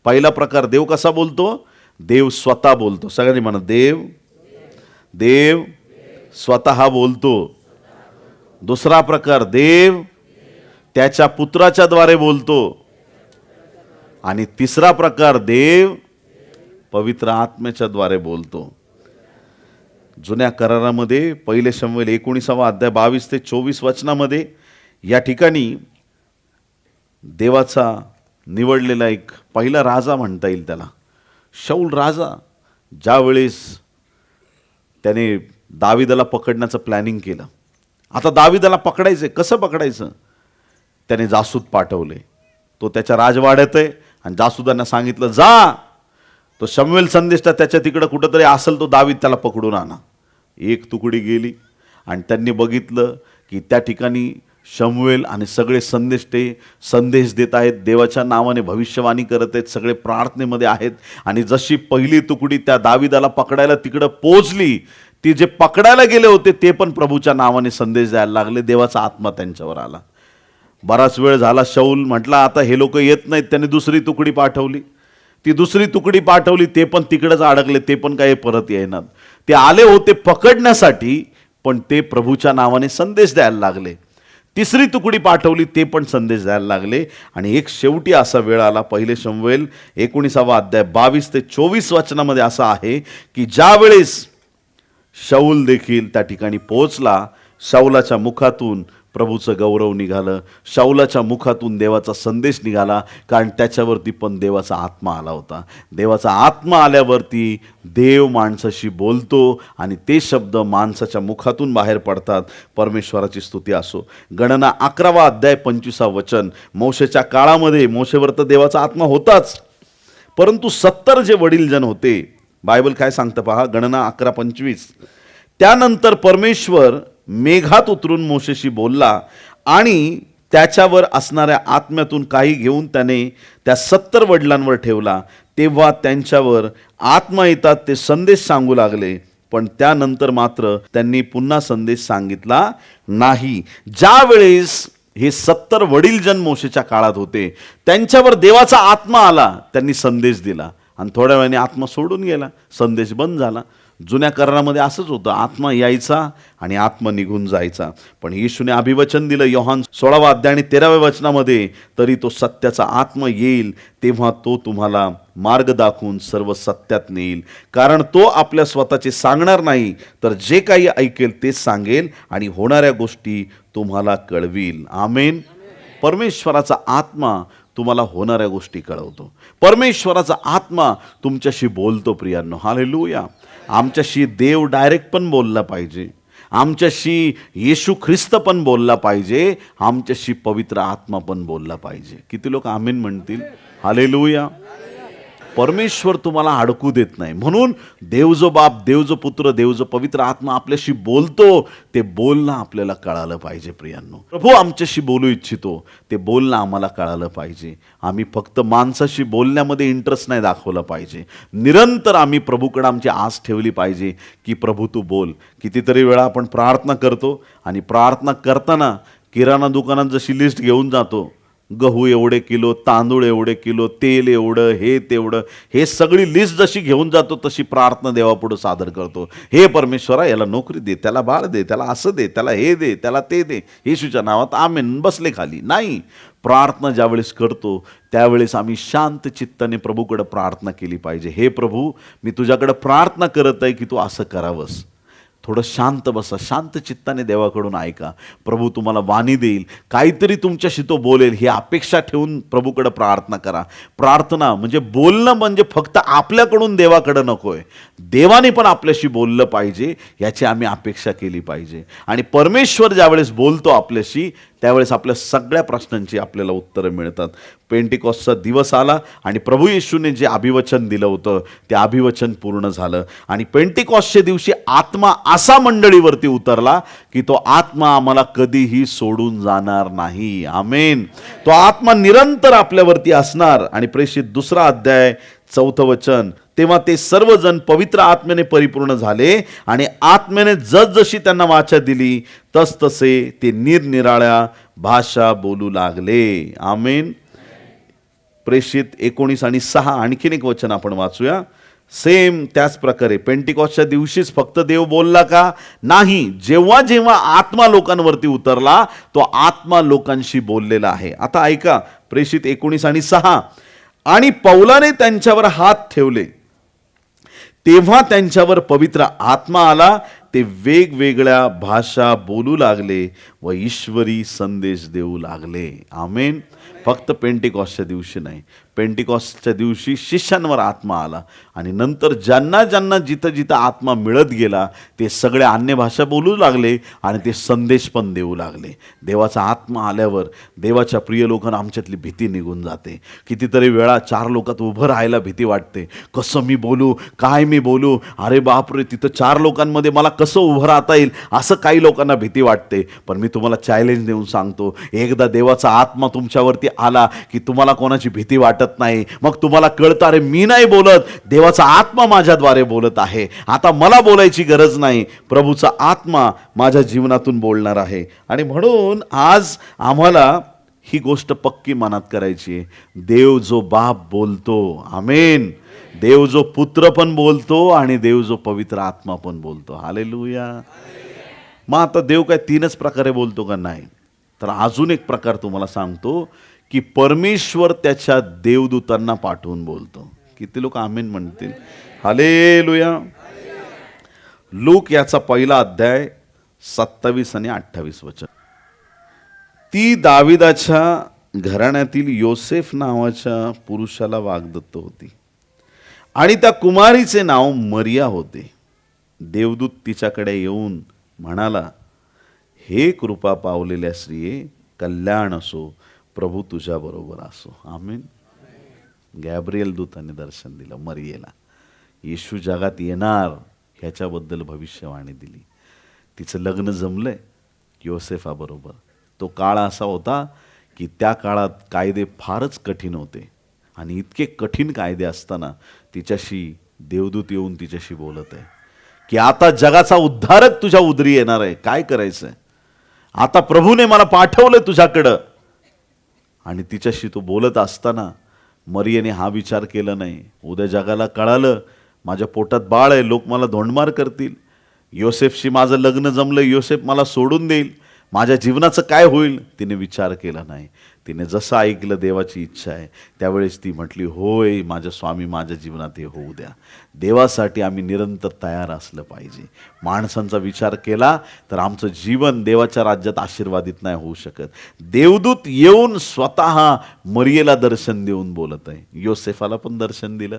S1: पहिला प्रकार देव कसा बोलतो? देव स्वतः बोलतो. सगळ्यांनी म्हणा, देव स्वतः बोलतो. दुसरा प्रकार, देव त्याच्या पुत्राच्या द्वारे बोलतो. आणि तिसरा प्रकार, देव पवित्र आत्म्याच्या द्वारे बोलतो. जुन्या करारामध्ये पहिले शमूएल 19 अध्याय 22 ते 24 वचनामध्ये या ठिकाणी देवाचा निवडलेला एक पहिला राजा म्हणता येईल त्याला, शाऊल राजा, ज्यावेळेस त्याने दाविदाला पकडण्याचं प्लॅनिंग केलं. आता दाविदाला पकडायचं, कसं पकडायचं? त्याने जासूद पाठवले. तो त्याच्या राजवाड्यात आहे आणि जासूदांना सांगितलं, जा तो शमूएल संदेष्टा त्याच्या तिकडं कुठंतरी असेल, तो दावीद त्याला पकडून आणा. एक तुकडी गेली आणि त्यांनी बघितलं की त्या ठिकाणी शमूएल आणि सगळे संदेष्टे संदेश देत आहेत, देवाच्या नावाने भविष्यवाणी करत आहेत, सगळे प्रार्थनेमध्ये आहेत. आणि जशी पहिली तुकडी त्या दाविदाला पकडायला तिकडं पोहोचली, ती जे पकडायला गेले होते ते पण प्रभूच्या नावाने संदेश द्यायला लागले. देवाचा आत्मा त्यांच्यावर आला. बराच वेळ झाला, शाऊल म्हटला आता हे लोक येत नाहीत. त्याने दुसरी तुकडी पाठवली. ती दुसरी तुकडी पाठवली, ते पण तिकडंच अडकले, ते पण काही परत येणार. ते आले होते पकडण्यासाठी, पण ते प्रभूच्या नावाने संदेश द्यायला लागले. तिसरी तुकडी पाठवली, ते पण संदेश द्यायला लागले. आणि एक शेवटी असा वेळ आला, पहिले शमूएल 19 अध्याय 22 ते 24 वचनामध्ये असं आहे की ज्यावेळेस शाऊल देखील त्या ठिकाणी पोहोचला, शाऊलाच्या मुखातून प्रभूचं गौरव निघालं, शाऊलाच्या मुखातून देवाचा संदेश निघाला, कारण त्याच्यावरती पण देवाचा आत्मा आला होता. देवाचा आत्मा आल्यावरती देव माणसाशी बोलतो आणि ते शब्द माणसाच्या मुखातून बाहेर पडतात. परमेश्वराची स्तुती असो. गणना 11 अध्याय 25 वचन, मोशेच्या काळामध्ये मोशेवर तर देवाचा आत्मा होताच, परंतु 70 जे वडीलजन होते, बायबल काय सांगतं पहा, गणना 11:25, त्यानंतर परमेश्वर मेघात उतरून मोशेशी बोलला आणि त्याच्यावर असणाऱ्या आत्म्यातून काही घेऊन त्याने त्या 70 वडिलांवर ठेवला. तेव्हा त्यांच्यावर आत्मा येतात, ते संदेश सांगू लागले, पण त्यानंतर मात्र त्यांनी पुन्हा संदेश सांगितला नाही. ज्या वेळेस हे 70 वडीलजन मोशेच्या काळात होते, त्यांच्यावर देवाचा आत्मा आला, त्यांनी संदेश दिला आणि थोड्या वेळाने आत्मा सोडून गेला, संदेश बंद झाला. जुन्या करारामध्ये असंच होतं, आत्मा यायचा आणि आत्मा निघून जायचा. पण येशूने अभिवचन दिलं योहान 16 अध्याय आणि 13 वचनामध्ये, तरी तो सत्याचा आत्मा येईल तेव्हा तो तुम्हाला मार्ग दाखवून सर्व सत्यात नेईल, कारण तो आपल्या स्वतःचे सांगणार नाही, तर जे काही ऐकेल तेच सांगेल आणि होणाऱ्या गोष्टी तुम्हाला कळवील. आमेन. परमेश्वराचा आत्मा तुम्हाला होणाऱ्या गोष्टी कळवतो. परमेश्वराचा आत्मा तुमच्याशी बोलतो प्रियांनो. हालेलुया. आमच्याशी देव डायरेक्ट पण बोलला पाहिजे, आमच्याशी येशू ख्रिस्त पण बोलला पाहिजे, आमच्याशी पवित्र आत्मा पण बोलला पाहिजे. किती लोक आमेन म्हणतील? हालेलुया. परमेश्वर तुम्हाला अडकू देत नाही. म्हणून देव जो बाप, देव जो पुत्र, देव जो पवित्र आत्मा आपल्याशी बोलतो, ते बोलणं आपल्याला कळालं पाहिजे प्रियांनो. प्रभू आमच्याशी बोलू इच्छितो, ते बोलणं आम्हाला कळालं पाहिजे. आम्ही फक्त माणसाशी बोलण्यामध्ये इंटरेस्ट नाही दाखवला पाहिजे. निरंतर आम्ही प्रभूकडे आमची आस ठेवली पाहिजे की प्रभू तू बोल. कितीतरी वेळा आपण प्रार्थना करतो आणि प्रार्थना करताना किराणा दुकानात जशी लिस्ट घेऊन जातो, गहू एवढे किलो, तांदूळ एवढे किलो, तेल एवढं, हे तेवढं, हे सगळी लिस्ट जशी घेऊन जातो तशी प्रार्थना देवापुढे सादर करतो. हे परमेश्वरा, याला नोकरी दे, त्याला बाळ दे, त्याला असं दे, त्याला हे दे, त्याला ते दे, येशूच्या नावात आमेन, बसले खाली. नाही, प्रार्थना ज्यावेळेस करतो त्यावेळेस आम्ही शांत चित्ताने प्रभूकडे प्रार्थना केली पाहिजे. हे प्रभू, मी तुझ्याकडे प्रार्थना करत आहे की तू असं करावंस. थोडं शांत बसा, शांत चित्ताने देवाकडून ऐका. प्रभू तुम्हाला वाणी देईल, काहीतरी तुमच्याशी तो बोलेल, ही अपेक्षा ठेवून प्रभूकडे प्रार्थना करा. प्रार्थना म्हणजे बोलणं, म्हणजे फक्त आपल्याकडून देवाकडे नको आहे, देवाने पण आपल्याशी बोललं पाहिजे, याची आम्ही अपेक्षा केली पाहिजे. आणि परमेश्वर ज्यावेळेस बोलतो आपल्याशी, त्यावेळेस आपल्या सगळ्या प्रश्नांची आपल्याला उत्तरं मिळतात. पेंटिकॉस्टचा दिवस आला आणि प्रभू येशूने जे अभिवचन दिलं होतं ते अभिवचन पूर्ण झालं. आणि पेंटिकॉस्टच्या दिवशी आत्मा असा मंडळीवरती उतरला की तो आत्मा आम्हाला कधीही सोडून जाणार नाही. आमेन. तो आत्मा निरंतर आपल्यावरती असणार. आणि प्रेषित 2 अध्याय 4 वचन, तेव्हा ते सर्वजण पवित्र आत्म्याने परिपूर्ण झाले आणि आत्म्याने जसजशी त्यांना वाचा दिली तसतसे ते निरनिराळ्या भाषा बोलू लागले. आमेन. प्रेषित 19 आणि 6 आणखीन एक वचन आपण वाचूया. सेम त्याच प्रकारे पेंटिकॉस्टच्या दिवशीच फक्त देव बोलला का? नाही. जेव्हा जेव्हा आत्मा लोकांवरती उतरला तो आत्मा लोकांशी बोललेला आहे. आता ऐका प्रेषित 19 आणि 6. आणि पौलाने त्यांच्यावर हात ठेवले तेव्हा त्यांच्यावर पवित्र आत्मा आला. ते वेगवेगळ्या भाषा बोलू लागले व ईश्वरी संदेश देऊ लागले. आमेन. फक्त पेंटिकॉस्टच्या दिवशी नाही, पेंटिकॉस्टच्या दिवशी शिष्यांवर आत्मा आला आणि नंतर ज्यांना ज्यांना जिथं जिथं आत्मा मिळत गेला ते सगळे अन्य भाषा बोलू लागले आणि ते संदेश पण देऊ लागले. देवाचा आत्मा आल्यावर देवाच्या प्रिय लोकांना आमच्यातली भीती निघून जाते. कितीतरी वेळा 4 लोकात उभं राहायला भीती वाटते. कसं मी बोलू, काय मी बोलू, अरे बापरे तिथं 4 लोकांमध्ये मला कसं उभं राहता येईल, असं काही लोकांना भीती वाटते. पण मी तुम्हाला चॅलेंज देऊन सांगतो, एकदा देवाचा आत्मा तुमच्यावरती आला की तुम्हाला कोणाची भीती वाटत नाही. मग तुम्हाला कळतं अरे मी नाही बोलत, देवाचा आत्मा माझ्याद्वारे बोलत आहे. आता मला बोलायची गरज नाही, प्रभूचा आत्मा माझ्या जीवनातून बोलणार आहे. आणि म्हणून आज आम्हाला ही गोष्ट पक्की मनात करायची आहे. देव जो बाप बोलतो, आमेन, देव जो पुत्र पण बोलतो आणि देव जो पवित्र आत्मा पण बोलतो. हालेलुया. मग आता देव काय 3च प्रकारे बोलतो का? नाही. तर अजून एक प्रकार तुम्हाला सांगतो की परमेश्वर त्याच्या देवदूतांना पाठवून बोलतो. किती लोक आमेन म्हणतील? हालेलुया. लूक याचा 1 अध्याय 27 आणि 28 वचन. ती दाविदाच्या घराण्यातील योसेफ नावाच्या पुरुषाला वाग्दत्त होती आणि त्या कुमारीचे नाव मरिया होते. देवदूत तिच्याकडे येऊन म्हणाला, हे कृपा पावलेल्या स्त्रिये, कल्याण असो, प्रभू तुझ्या बरोबर असो. आमेन. गॅब्रिएल दूताने दर्शन दिलं मरियेला. येशू जगात येणार ह्याच्याबद्दल भविष्यवाणी दिली. तिचं लग्न जमलंय योसेफाबरोबर. तो काळ असा होता की त्या काळात कायदे फारच कठीण होते आणि इतके कठीण कायदे असताना तिच्याशी देवदूत येऊन तिच्याशी बोलत आहे की आता जगाचा उद्धारक तुझ्या उदरी येणार आहे, काय करायचंय? आता प्रभूने मला पाठवलंय तुझ्याकडं. आणि तिच्याशी तो बोलत असताना मरियेने हा विचार केला नाही, उद्या जगाला कळालं माझ्या पोटात बाळ आहे, लोक मला धोंडमार करतील, योसेफशी माझं लग्न जमलं, योसेफ मला सोडून देईल, माझ्या जीवनाचं काय होईल? तिने विचार केला नाही. तिने जसं ऐकलं देवाची इच्छा आहे त्यावेळेस ती म्हटली, होय माझ्या स्वामी, माझ्या जीवनात हे होऊ द्या. देवासाठी आम्ही निरंतर तयार असलं पाहिजे. माणसांचा विचार केला तर आमचं जीवन देवाच्या राज्यात आशीर्वादित नाही होऊ शकत. देवदूत येऊन स्वतः मरियेला दर्शन देऊन बोलत आहे. योसेफाला पण दर्शन दिलं,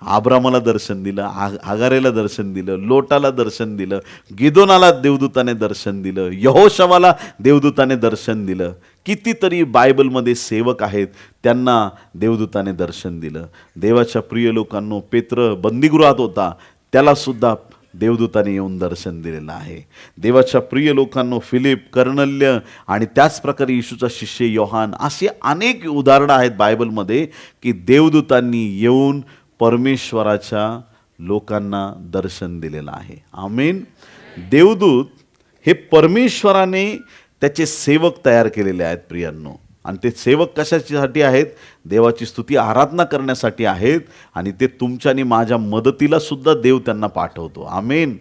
S1: आब्रामाला दर्शन दिलं, आगारेला दर्शन दिलं, लोटाला दर्शन दिलं, गिदोनाला देवदूताने दर्शन दिलं, यहोशवाला देवदूताने दर्शन दिलं. कितीतरी बायबलमध्ये सेवक आहेत त्यांना देवदूताने दर्शन दिलं. देवाच्या प्रिय लोकांनो, पेत्र बंदीगृहात होता, त्याला सुद्धा देवदूताने येऊन दर्शन दिलेलं आहे. देवाच्या प्रिय लोकांनो, फिलिप, कर्नल्य आणि त्याच प्रकारे येशूचा शिष्य योहान, असे अनेक उदाहरणं आहेत बायबलमध्ये की देवदूतांनी येऊन परमेश्वराच्या लोकांना दर्शन दिलेलं आहे. आमेन. देवदूत हे परमेश्वराने त्याचे सेवक तयार केलेले आहेत प्रियांनो. आणि ते सेवक कशासाठी आहेत? देवाची स्तुती आराधना करण्यासाठी आहेत. आणि ते तुमच्या आणि माझ्या मदतीला सुद्धा देव त्यांना पाठवतो. आमेन.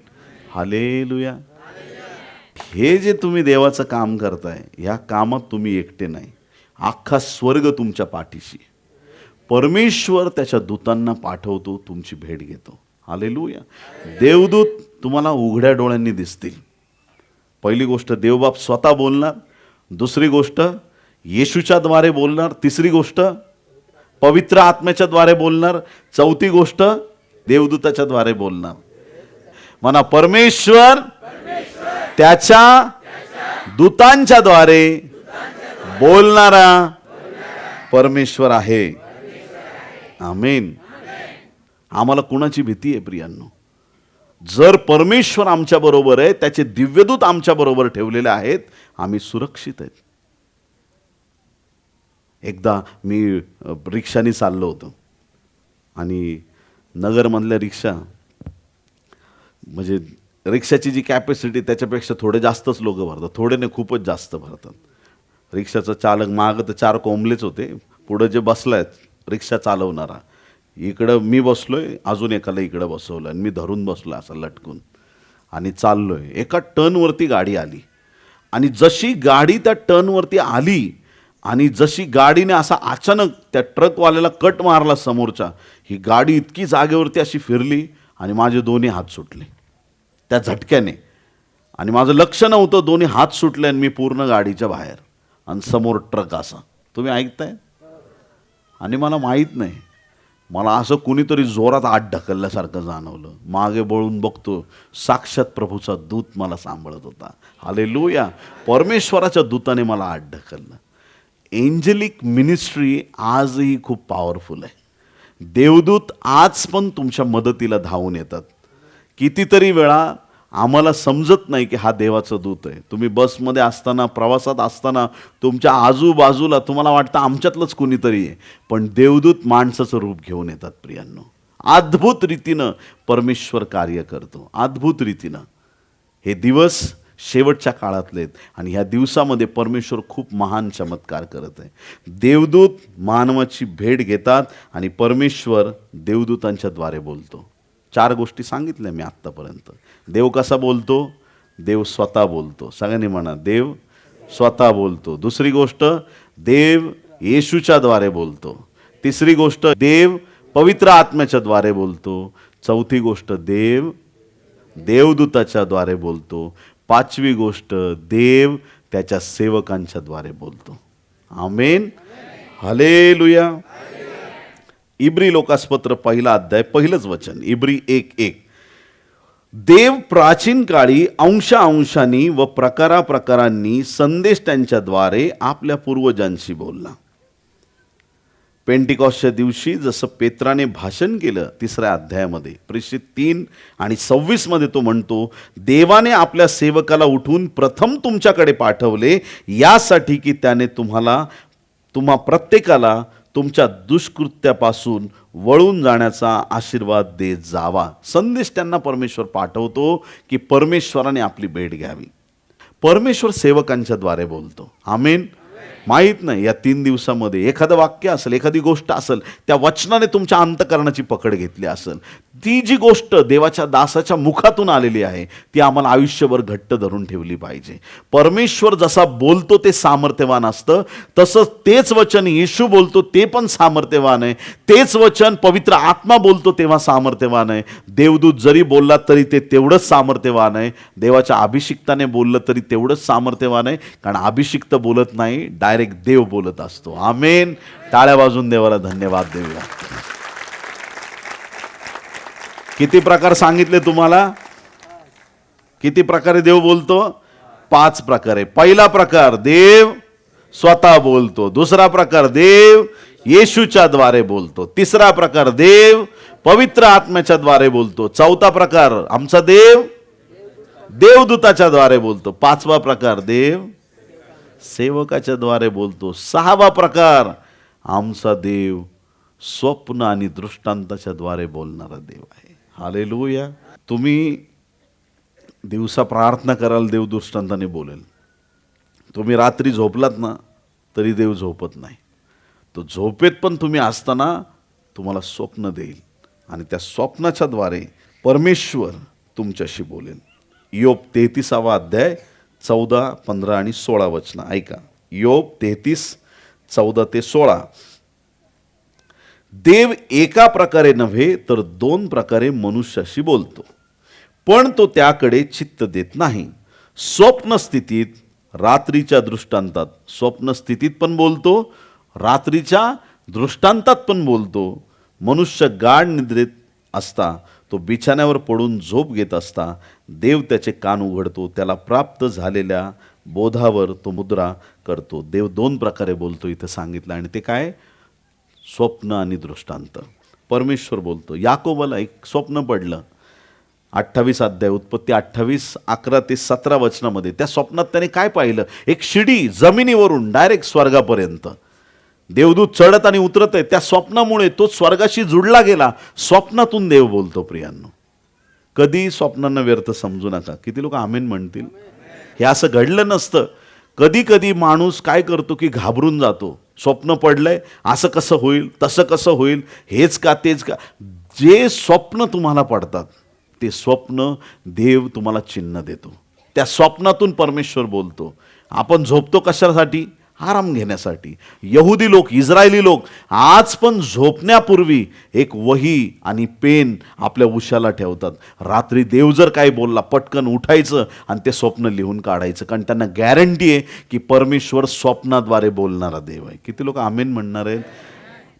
S1: हालेलुया. हे जे तुम्ही देवाचं काम करताय, ह्या कामात तुम्ही एकटे नाही, अख्खा स्वर्ग तुमच्या पाठीशी. परमेश्वर त्याच्या दूतांना पाठवतो, तुमची भेट घेतो. हालेलुया. देवदूत तुम्हाला उघड्या डोळ्यांनी दिसतील. पहिली गोष्ट, देवबाप स्वतः बोलणार. दुसरी गोष्ट, येशूच्या द्वारे बोलणार. तिसरी गोष्ट, पवित्र आत्म्याच्या द्वारे बोलणार. चौथी गोष्ट, देवदूताच्या द्वारे बोलणार. म्हणा, परमेश्वर त्याच्या दूतांच्या द्वारे बोलणारा परमेश्वर आहे. आमेन. आम्हाला कुणाची भीती आहे प्रियांनो? जर परमेश्वर आमच्या बरोबर आहे, त्याचे दिव्यदूत आमच्या बरोबर ठेवलेले आहेत, आम्ही सुरक्षित आहेत. एकदा मी रिक्षाने चाललो होतो आणि नगरमधल्या रिक्षा, म्हणजे रिक्षाची जी कॅपॅसिटी त्याच्यापेक्षा थोडे जास्तच लोक भरतात, थोडे नाही खूपच जास्त भरतात. रिक्षाचा चालक, मागं तर 4 कोंबलेच होते, पुढं जे बसलायत रिक्षा चालवणारा, इकडं मी बसलोय, अजून एकाला इकडं बसवलं आणि मी धरून बसलो असं लटकून आणि चाललोय. एका टर्नवरती गाडी आली आणि जशी गाडी त्या टर्नवरती आली आणि जशी गाडीने असा अचानक त्या ट्रकवाल्याला कट मारला समोरचा, ही गाडी इतकी जागेवरती अशी फिरली आणि माझे दोन्ही हात सुटले त्या झटक्याने. आणि माझं लक्ष नव्हतं, दोन्ही हात सुटले आणि मी पूर्ण गाडीच्या बाहेर आणि समोर ट्रक असा. तुम्ही ऐकताय? आणि मला माहीत नाही, मला असं कुणीतरी जोरात आत ढकलल्यासारखं जाणवलं. मागे वळून बघतो, साक्षात प्रभूचा दूत मला सांभाळत होता. हालेलुया. परमेश्वराच्या दूताने मला आत ढकललं. एंजेलिक मिनिस्ट्री आजही खूप पॉवरफुल आहे. देवदूत आज पण तुमच्या मदतीला धावून येतात. कितीतरी वेळा आम्हाला समजत नाही की हा देवाचं दूत आहे. तुम्ही बसमध्ये असताना, प्रवासात असताना तुमच्या आजूबाजूला तुम्हाला वाटतं आमच्यातलंच कुणीतरी आहे, पण देवदूत माणसाचं रूप घेऊन येतात प्रियांनो. अद्भुत रीतीनं परमेश्वर कार्य करतो, अद्भुत रीतीनं. हे दिवस शेवटच्या काळातले आहेत आणि ह्या दिवसामध्ये परमेश्वर खूप महान चमत्कार करत आहे. देवदूत मानवाची भेट घेतात आणि परमेश्वर देवदूतांच्या द्वारे बोलतो. 4 गोष्टी सांगितल्या मी आत्तापर्यंत. देव कसा बोलतो? देव स्वतः बोलतो. सगळ्यांनी म्हणा, देव स्वतः बोलतो. दुसरी गोष्ट, देव येशूच्या द्वारे बोलतो. तिसरी गोष्ट, देव पवित्र आत्म्याच्या द्वारे बोलतो. चौथी गोष्ट, देव देवदूताच्या द्वारे बोलतो. 5वी गोष्ट, देव त्याच्या सेवकांच्या द्वारे बोलतो. आमेन. हालेलुया. इब्री लोकासपत्र 1 अध्याय 1 वचन, इब्री 1:1. देव प्राचीन काळी अंशांनी व प्रकारांनी संदेश त्यांच्याद्वारे आपल्या पूर्वजांशी बोलला. पेंटिकॉस्टच्या दिवशी जसं पेत्राने भाषण केलं 3 अध्यायामध्ये, प्रेषित 3 आणि 26 मध्ये तो म्हणतो, देवाने आपल्या सेवकाला उठून प्रथम तुमच्याकडे पाठवले, यासाठी की त्याने तुम्हा प्रत्येकाला तुमच्या दुष्कृत्यापासून वळून जाण्याचा आशीर्वाद देत जावा. संदेश त्यांना परमेश्वर पाठवतो की परमेश्वराने आपली भेट घ्यावी. परमेश्वर सेवकांच्या द्वारे बोलतो. आमेन. माहीत नाही या 3 दिवसामध्ये एखादं वाक्य असेल, एखादी गोष्ट असेल, त्या वचनाने तुमच्या अंतःकरणाची पकड घेतली असेल. ती जी गोष्ट देवाच्या दासाच्या मुखातून आलेली आहे ती आम्हाला आयुष्यभर घट्ट धरून ठेवली पाहिजे. परमेश्वर जसा बोलतो ते सामर्थ्यवान असतं, तसंच तेच वचन येशू बोलतो ते पण सामर्थ्यवान आहे. तेच वचन पवित्र आत्मा बोलतो तेव्हा सामर्थ्यवान आहे. देवदूत जरी बोलला तरी ते तेवढंच सामर्थ्यवान आहे. देवाच्या अभिषिक्ताने बोललं तरी तेवढंच सामर्थ्यवान आहे, कारण अभिषिक्त बोलत नाही, डायरेक्ट देव बोलत असतो. आमेन. टाळ्या वाजून देवाला धन्यवाद देऊया. किती प्रकार सांगितले तुम्हाला? किती प्रकारे देव बोलतो? 5 प्रकारे. पहिला प्रकार, देव स्वतः बोलतो. दुसरा प्रकार, देव येशूच्या द्वारे बोलतो. तिसरा प्रकार, देव पवित्र आत्म्याच्या द्वारे बोलतो. चौथा प्रकार, आमचा देव देवदूताच्या द्वारे बोलतो. 5वा प्रकार, देव सेवकाच्या द्वारे बोलतो. 6वा प्रकार, आमचा देव स्वप्न आणि दृष्टांताच्या द्वारे बोलणारा देव आहे. हालेलुया. तुम्ही दिवसा प्रार्थना कराल, देव दृष्टांताने बोलेल. तुम्ही रात्री झोपलात ना तरी देव झोपत नाही. तो झोपेत पण तुम्ही असताना तुम्हाला स्वप्न देईल आणि त्या स्वप्नाच्या द्वारे परमेश्वर तुमच्याशी बोलेल. योब 33 अध्याय 14, 15 आणि 16 वचन ऐका. योब 33, 14 ते 16. देव एका प्रकारे नव्हे तर 2 प्रकारे मनुष्याशी बोलतो, पण तो त्याकडे चित्त देत नाही. स्वप्न स्थितीत, रात्रीच्या दृष्टांतात. स्वप्न स्थितीत पण बोलतो, रात्रीच्या दृष्टांतात पण बोलतो. मनुष्य गाढ निद्रेत असता, तो बिछाण्यावर पडून झोप घेत असता, देव त्याचे कान उघडतो, त्याला प्राप्त झालेल्या बोधावर तो मुद्रा करतो. देव 2 प्रकारे बोलतो इथं सांगितलं, आणि ते काय? स्वप्न आणि दृष्टांत. परमेश्वर बोलतो. याकोबाला एक स्वप्न पडलं. 28 अध्याय, उत्पत्ती 28 11 ते 17 वचनामध्ये. त्या स्वप्नात त्याने काय पाहिलं? एक शिडी जमिनीवरून डायरेक्ट स्वर्गापर्यंत. देवदूत चढत आणि उतरत आहे. त्या स्वप्नामुळे तो स्वर्गाशी जुडला गेला. स्वप्नातून देव बोलतो. प्रियांनो, कधी स्वप्नांना व्यर्थ समजू नका. किती लोक आमेन म्हणतील? हे असं घडलं नसतं. कधी कधी माणूस काय करतो की घाबरून जातो. स्वप्न पडलंय, असं कसं होईल, तसं कसं होईल, हेच का तेच का. जे स्वप्न तुम्हाला पडतात ते स्वप्न देव तुम्हाला चिन्ह देतो. त्या स्वप्नातून परमेश्वर बोलतो. आपण झोपतो कशासाठी? आराम घेण्यासाठी. यहुदी लोक, इस्रायली लोक आज पण झोपण्यापूर्वी एक वही आणि पेन आपल्या उशाला ठेवतात. रात्री देव जर काय बोलला, पटकन उठायचं आणि ते स्वप्न लिहून काढायचं, कारण त्यांना गॅरंटी आहे की परमेश्वर स्वप्नाद्वारे बोलणारा देव आहे. किती लोक आमेन म्हणणार आहेत?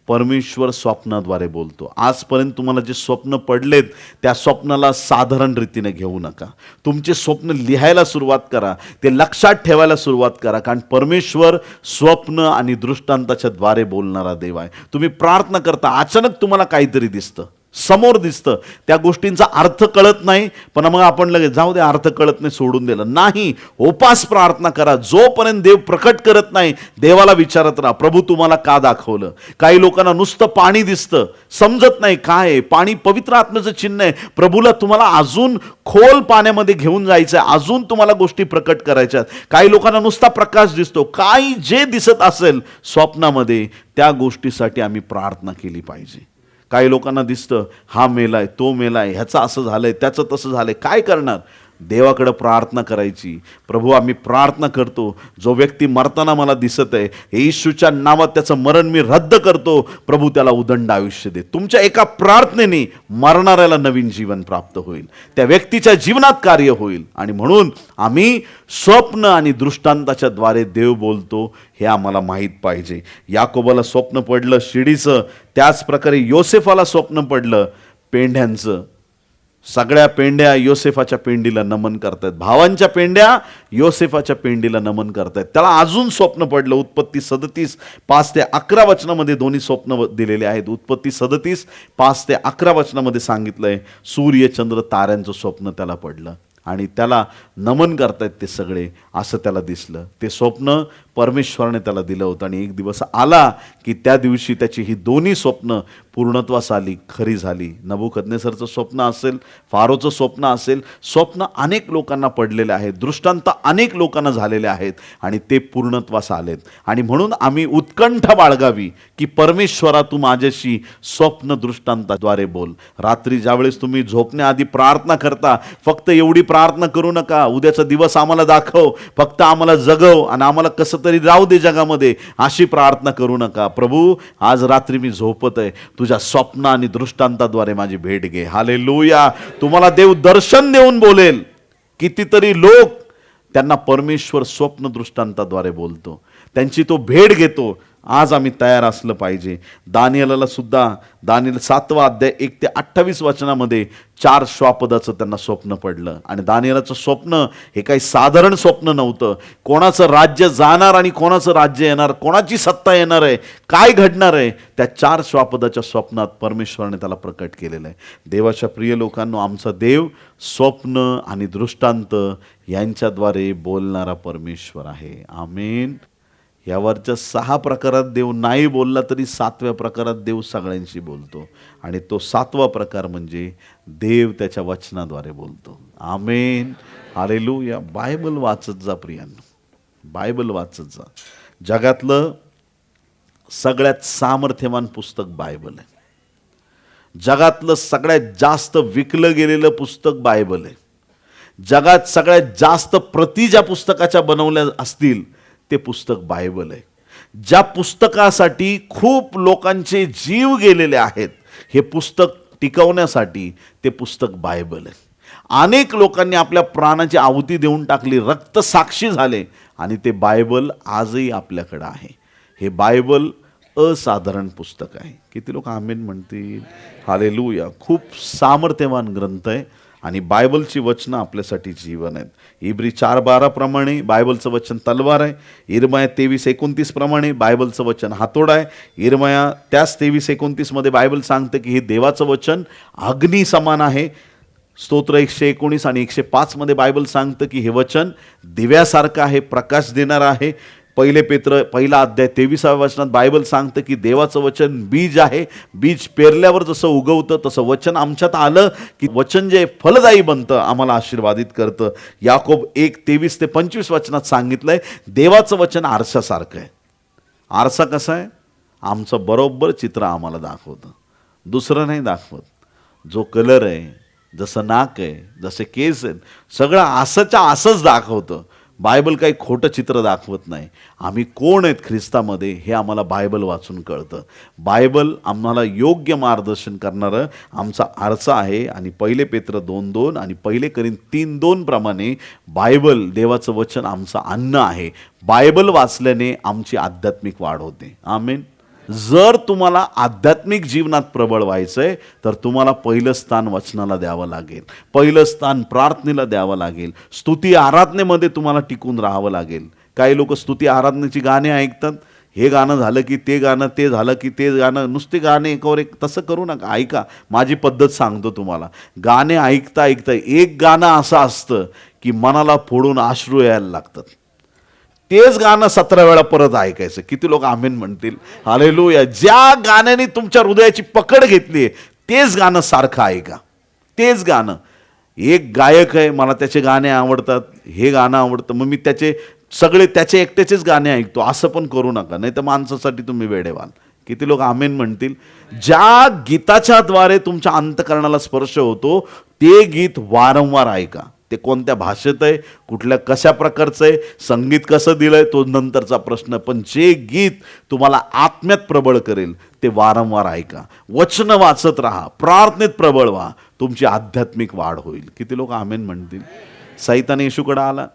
S1: परमेश्वर स्वप्नाद्वारे बोलतो. आजपर्यंत तुम्हाला जे स्वप्न पडलेत त्या स्वप्नाला साधारण रीतीने घेऊ नका. तुमचे स्वप्न लिहायला सुरुवात करा, ते लक्षात ठेवायला सुरुवात करा, कारण परमेश्वर स्वप्न आणि दृष्टांताच्या द्वारे बोलणारा देव आहे. तुम्ही प्रार्थना करता, अचानक तुम्हाला काहीतरी दिसतं, समोर दिसतं, त्या गोष्टींचा अर्थ कळत नाही, पण मग आपण लगेच जाऊ दे, अर्थ कळत नाही, सोडून दिलं. नाही, उपास प्रार्थना करा. जोपर्यंत देव प्रकट करत नाही, देवाला विचारत राहा, प्रभू तुम्हाला का दाखवलं? काही लोकांना नुसतं पाणी दिसतं, समजत नाही काय आहे. पाणी पवित्र आत्म्याचं चिन्ह आहे. प्रभूला तुम्हाला अजून खोल पाण्यामध्ये घेऊन जायचं आहे, अजून तुम्हाला गोष्टी प्रकट करायच्यात. काही लोकांना नुसता प्रकाश दिसतो. काही जे दिसत असेल स्वप्नामध्ये, त्या गोष्टीसाठी आम्ही प्रार्थना केली पाहिजे. काही लोकांना दिसतं, हा मेलाय, तो मेलाय, ह्याचं असं झालंय, त्याचं तसं झालंय. काय करणार? देवाकडे प्रार्थना करायची. प्रभू आम्ही प्रार्थना करतो, जो व्यक्ती मरताना मला दिसत आहे, येशूच्या नावात त्याचं मरण मी रद्द करतो. प्रभू त्याला उदंड आयुष्य दे. तुमच्या एका प्रार्थनेने मरणाऱ्याला नवीन जीवन प्राप्त होईल, त्या व्यक्तीच्या जीवनात कार्य होईल. आणि म्हणून आम्ही स्वप्न आणि दृष्टांताच्या द्वारे देव बोलतो हे आम्हाला माहीत पाहिजे. याकोबाला स्वप्न पडलं शिडीचं, त्याच प्रकारे योसेफाला स्वप्न पडलं पेंढ्यांचं. सगळ्या पेंड्या योसेफाच्या पेंडीला नमन करतायत. भावांच्या पेंड्या योसेफाच्या पेंडीला नमन करतायत. त्याला अजून स्वप्न पडलं. उत्पत्ती 37 5 ते 11 वचनामध्ये दोन्ही स्वप्न दिलेले आहेत. उत्पत्ती 37 5 ते 11 वचनामध्ये सांगितलंय, सूर्य चंद्र ताऱ्यांचं स्वप्न त्याला पडलं आणि त्याला नमन करतायत ते सगळे, असं त्याला दिसलं. ते स्वप्न परमेश्वराने त्याला दिलं होतं. आणि एक दिवस आला की त्या दिवशी त्याची ही दोन्ही स्वप्न पूर्णत्वास आली, खरी झाली. नबुकदनेसरचं स्वप्न असेल, फारोचं स्वप्न असेल, स्वप्न अनेक लोकांना पडलेले आहेत, दृष्टांत अनेक लोकांना झालेले आहेत आणि ते पूर्णत्वास आलेत. आणि म्हणून आम्ही उत्कंठा बाळगावी की परमेश्वरा तू माझ्याशी स्वप्न दृष्टांताद्वारे बोल. रात्री ज्यावेळेस तुम्ही झोपण्याआधी प्रार्थना करता, फक्त एवढी प्रार्थना करू नका, उद्याचा दिवस आम्हाला दाखव, फक्त आम्हाला जगव आणि आम्हाला कसं तरी राहू दे जगामध्ये, अशी प्रार्थना करू नका. प्रभू आज रात्री मी झोपत आहे, तुझ्या स्वप्न आणि दृष्टांताद्वारे माझी भेट घे. हालेलुया. तुम्हाला देव दर्शन देऊन बोलेल. कितीतरी लोक, त्यांना परमेश्वर स्वप्न दृष्टांताद्वारे बोलतो, त्यांची तो भेट घेतो. आज आम्ही तयार असलं पाहिजे. दानिएलला सुद्धा, दानिएल 7वा अध्याय 1 ते 28 वचनामध्ये 4 श्वापदाचं त्यांना स्वप्न पडलं. आणि दानिएलचं स्वप्न हे काही साधारण स्वप्न नव्हतं. कोणाचं राज्य जाणार आणि कोणाचं राज्य येणार, कोणाची सत्ता येणार आहे, काय घडणार आहे, त्या 4 श्वापदाच्या स्वप्नात परमेश्वराने त्याला प्रकट केलेलं आहे. देवाच्या प्रिय लोकांनो, आमचा देव स्वप्न आणि दृष्टांत यांच्याद्वारे बोलणारा परमेश्वर आहे. आमेन. यावरच्या 6 प्रकारात देव नाही बोलला तरी 7व्या प्रकारात देव सगळ्यांशी बोलतो. आणि तो 7वा प्रकार म्हणजे देव त्याच्या वचनाद्वारे बोलतो. आमेन. हालेलुया. बायबल वाचत जा प्रियांनो, बायबल वाचत जा. जगातलं सगळ्यात सामर्थ्यवान पुस्तक बायबल आहे. जगातलं सगळ्यात जास्त विकलं गेलेलं पुस्तक बायबल आहे. जगात सगळ्यात जास्त प्रती ज्या पुस्तकाच्या बनवल्या असतील ते पुस्तक बायबल आहे. ज्या पुस्तकासाठी खूप लोकांचे जीव गेलेले आहेत, हे पुस्तक टिकवण्यासाठी ते पुस्तक बायबल आहे. अनेक लोकांनी आपल्या प्राणाची आहुती देऊन टाकली, रक्तसाक्षी झाले, आणि ते बायबल आजही आपल्याकडे आहे. हे बायबल असाधारण पुस्तक आहे. किती लोक आमेन म्हणतील? हालेलुया. खूप सामर्थ्यवान ग्रंथ आहे आणि बायबलची वचनं आपल्यासाठी जीवन आहेत. इब्री 4:12 प्रमाणे बायबलचं वचन तलवार आहे. इर्मया 23:29 प्रमाणे बायबलचं वचन हातोडा आहे. इर्मया त्याच 23:29 मध्ये बायबल सांगतं की हे देवाचं वचन अग्नी समान आहे. स्तोत्र 119 आणि 105 मध्ये बायबल सांगतं की हे वचन दिव्यासारखं आहे, प्रकाश देणारं आहे. पहिला अध्याय 23व्या वचनात बायबल सांगतं की देवाचं वचन बीज आहे. बीज पेरल्यावर जसं उगवतं तसं वचन आमच्यात आलं की वचन जे फलदायी बनतं, आम्हाला आशीर्वादित करतं. याकोब 1:23-25 वचनात सांगितलंय देवाचं वचन आरशासारखं आहे. आरसा कसा आहे? आमचं बरोबर चित्र आम्हाला दाखवतं, दुसरं नाही दाखवत. जो कलर आहे, जसं नाक आहे, जसे केस आहेत, सगळं असंच्या असंच दाखवतं. बायबल काही खोटं चित्र दाखवत नाही. आम्ही कोण आहेत ख्रिस्तामध्ये हे आम्हाला बायबल वाचून कळतं. बायबल आम्हाला योग्य मार्गदर्शन करणारं आमचा आरसा आहे. आणि 1 पेत्र 2:2 आणि 1 कोरिंथ 3:2 प्रमाणे बायबल देवाचं वचन आमचं अन्न आहे. बायबल वाचल्याने आमची आध्यात्मिक वाढ होते. आमेन. जर तुम्हाला आध्यात्मिक जीवनात प्रबळ व्हायचंय तर तुम्हाला पहिलं स्थान वचनाला द्यावं लागेल, पहिलं स्थान प्रार्थनेला द्यावं लागेल, स्तुती आराधनेमध्ये तुम्हाला टिकून राहावं लागेल. काही लोक स्तुती आराधनेची गाणी ऐकतात, हे गाणं झालं की ते गाणं, ते झालं की ते गाणं, नुसते गाणे एकावर एक. तसं करू नका. ऐका, माझी पद्धत सांगतो तुम्हाला. गाणे ऐकता ऐकता एक गाणं असं असतं की मनाला फोडून अश्रू यायला लागतात. तेच गाणं 17 वेळा परत ऐकायचं. किती लोक आमेन म्हणतील? हालेलुया. ज्या गाण्याने तुमच्या हृदयाची पकड घेतली तेच गाणं सारखं ऐका. तेच गाणं. एक गायक आहे, मला त्याचे गाणे आवडतात, हे गाणं आवडतं, मग मी त्याचे एकट्याचेच गाणे ऐकतो, असं पण करू नका. नाही तर माणसासाठी तुम्ही वेडे व्हाल. किती लोक आमेन म्हणतील? ज्या गीताच्या द्वारे तुमच्या अंतःकरणाला स्पर्श होतो ते गीत वारंवार ऐका. ते कोणत्या भाषेत आहे, कुठल्या कशा प्रकारचं आहे, संगीत कसं दिलंय तो नंतरचा प्रश्न. पण जे गीत तुम्हाला आत्म्यात प्रबळ करेल ते वारंवार ऐका. वचन वाचत राहा, प्रार्थनेत प्रबळ व्हा, तुमची आध्यात्मिक वाढ होईल. किती लोक आमेन म्हणतील? सैतान येशूकडे आला,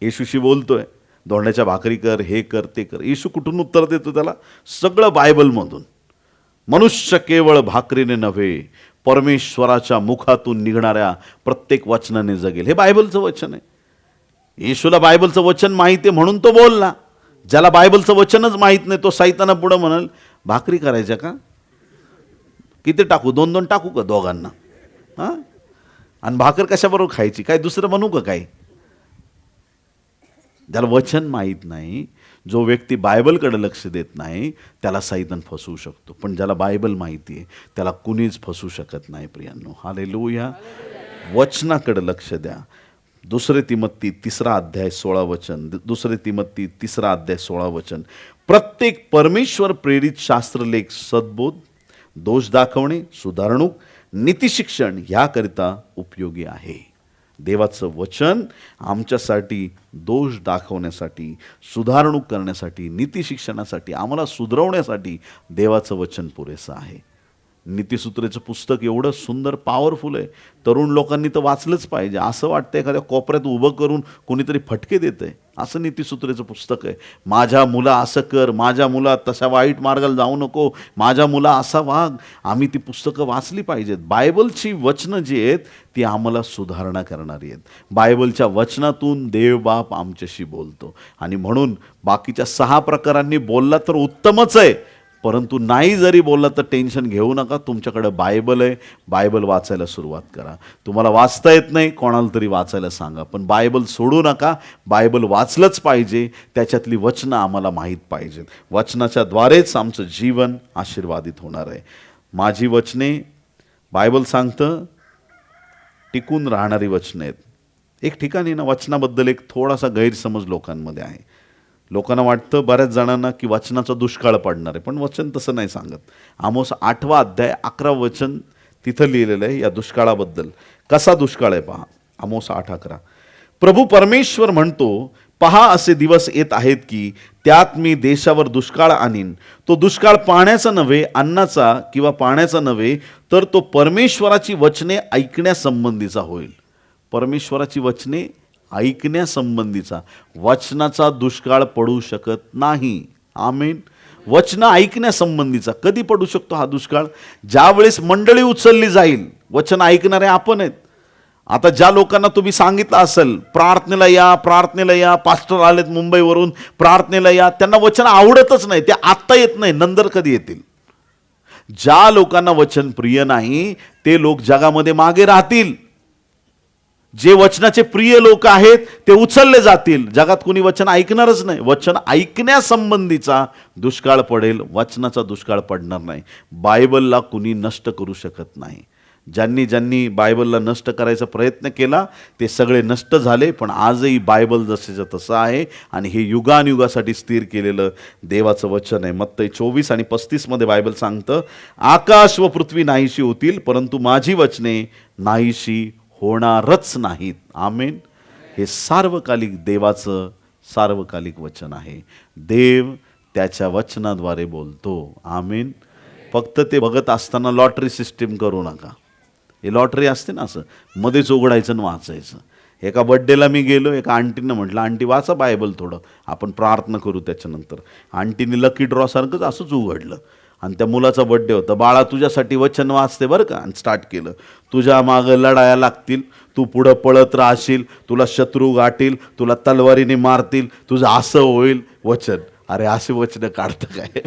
S1: येशूशी बोलतोय, दोंड्याच्या भाकरी कर, हे कर, ते कर. येशू कुठून उत्तर देतो त्याला? सगळं बायबलमधून. मनुष्य केवळ भाकरीने नव्हे परमेश्वराच्या मुखातून निघणाऱ्या प्रत्येक वचनाने जगेल. हे बायबलचं वचन आहे. येशूला बायबलचं वचन माहिती आहे म्हणून तो बोलला. ज्याला बायबलचं वचनच माहीत नाही तो सैताना पुढं म्हणाल भाकरी करायच्या का? किती टाकू? 2-2 टाकू का दोघांना? हां, आणि भाकर कशाबरोबर खायची? काय दुसरं बनवू का काही? ज्याला वचन माहीत नाही, जो व्यक्ती बायबलकडे लक्ष देत नाही, त्याला सैतान फसवू शकतो. पण ज्याला बायबल माहिती आहे त्याला कुणीच फसवू शकत नाही. प्रियांनो, हालेलुया. वचनाकडे लक्ष द्या. 2 तिमोथी 3 अध्याय 16 वचन. 2 तिमोथी 3 अध्याय 16 वचन. प्रत्येक परमेश्वर प्रेरित शास्त्रलेख सद्बोध, दोष दाखवणे, सुधारणूक, नीतिशिक्षण ह्याकरिता उपयोगी आहे. देवाचं वचन आमच्यासाठी दोष दाखवण्यासाठी, सुधारणूक करण्यासाठी, नीती शिक्षणासाठी, आम्हाला सुधरवण्यासाठी देवाचं वचन पुरेसं आहे. नीतिसूत्रेचं पुस्तक एवढं सुंदर, पॉवरफुल आहे. तरुण लोकांनी तर वाचलंच पाहिजे. असं वाटतं एखाद्या कोपऱ्यात उभं करून कोणीतरी फटके देत आहे, असं नीतिसूत्रेचं पुस्तक आहे. माझ्या मुला असं कर, माझ्या मुला तशा वाईट मार्गाला जाऊ नको, माझ्या मुला असा वाग. आम्ही ती पुस्तकं वाचली पाहिजेत. बायबलची वचनं जी आहेत ती आम्हाला सुधारणा करणारी आहेत. बायबलच्या वचनातून देवबाप आमच्याशी बोलतो. आणि म्हणून बाकीच्या 6 प्रकारांनी बोलला तर उत्तमच आहे, परंतु नाही जरी बोलला तर टेन्शन घेऊ नका. तुमच्याकडे बायबल आहे, बायबल वाचायला सुरुवात करा. तुम्हाला वाचता येत नाही, कोणाला तरी वाचायला सांगा, पण बायबल सोडू नका. बायबल वाचलंच पाहिजे. त्याच्यातली वचनं आम्हाला माहीत पाहिजेत. वचनाच्या द्वारेच आमचं जीवन आशीर्वादित होणार आहे. माझी वचने, बायबल सांगतं, टिकून राहणारी वचनं आहेत. एक ठिकाणी ना वचनाबद्दल एक थोडासा गैरसमज लोकांमध्ये आहे. लोकांना वाटतं, बऱ्याच जणांना, की वचनाचा दुष्काळ पडणार आहे, पण वचन तसं नाही सांगत. आमोस 8 अध्याय 11 वचन तिथं लिहिलेलं आहे या दुष्काळाबद्दल. कसा दुष्काळ आहे पहा. आमोस 8:11. प्रभू परमेश्वर म्हणतो, पहा असे दिवस येत आहेत की त्यात मी देशावर दुष्काळ आणीन. तो दुष्काळ पाण्याचा नव्हे, अन्नाचा किंवा पाण्याचा नव्हे, तर तो परमेश्वराची वचने ऐकण्यासंबंधीचा होईल. परमेश्वराची वचने ऐकण्यासंबंधीचा. वचनाचा दुष्काळ पडू शकत नाही. आमेन. वचन ऐकण्यासंबंधीचा. कधी पडू शकतो हा दुष्काळ? ज्या वेळेस मंडळी उचलली जाईल. वचन ऐकणारे आपण आहेत. आता ज्या लोकांना तुम्ही सांगितलं असेल प्रार्थनेला या, प्रार्थनेला या, पास्टर आलेत मुंबईवरून प्रार्थनेला या, त्यांना वचन आवडतच नाही, ते आत्ता येत नाही, नंतर कधी येतील. ज्या लोकांना वचन प्रिय नाही ते लोक जगामध्ये मागे राहतील. जे वचनाचे प्रिय लोक आहेत ते उचलले जातील. जगात कुणी वचन ऐकणारच नाही. वचन ऐकण्यासंबंधीचा दुष्काळ पडेल, वचनाचा दुष्काळ पडणार नाही. बायबलला कुणी नष्ट करू शकत नाही. ज्यांनी ज्यांनी बायबलला नष्ट करायचा प्रयत्न केला ते सगळे नष्ट झाले, पण आजही बायबल जसेच्या तसं आहे आणि हे युगानुयुगासाठी स्थिर केलेलं देवाचं वचन आहे. मत्ती 24 आणि 35 मध्ये बायबल सांगतं, आकाश व पृथ्वी नाहीशी होतील परंतु माझी वचने नाहीशी होणारच नाहीत. आमेन. हे सार्वकालिक देवाचं सार्वकालिक वचन आहे. देव त्याच्या वचनाद्वारे बोलतो. आमेन. फक्त ते बघत असताना लॉटरी सिस्टीम करू नका. हे लॉटरी असते ना, असं मध्येच उघडायचं आणि वाचायचं. एका बड्डेला मी गेलो, एका आंटीनं म्हटलं, आंटी वाचा बायबल थोडं, आपण प्रार्थना करू त्याच्यानंतर. आंटीने लकी ड्रॉसारखंच असंच उघडलं आणि त्या मुलाचा बड्डे होता. बाळा तुझ्यासाठी वचन वाचते बरं का, आणि स्टार्ट केलं. तुझ्या मागं लढाया लागतील, तू पुढं पळत राहशील, तुला शत्रू गाठील, तुला तलवारीने मारतील, तुझं असं होईल वचन. अरे असे वचनं काढतं काय?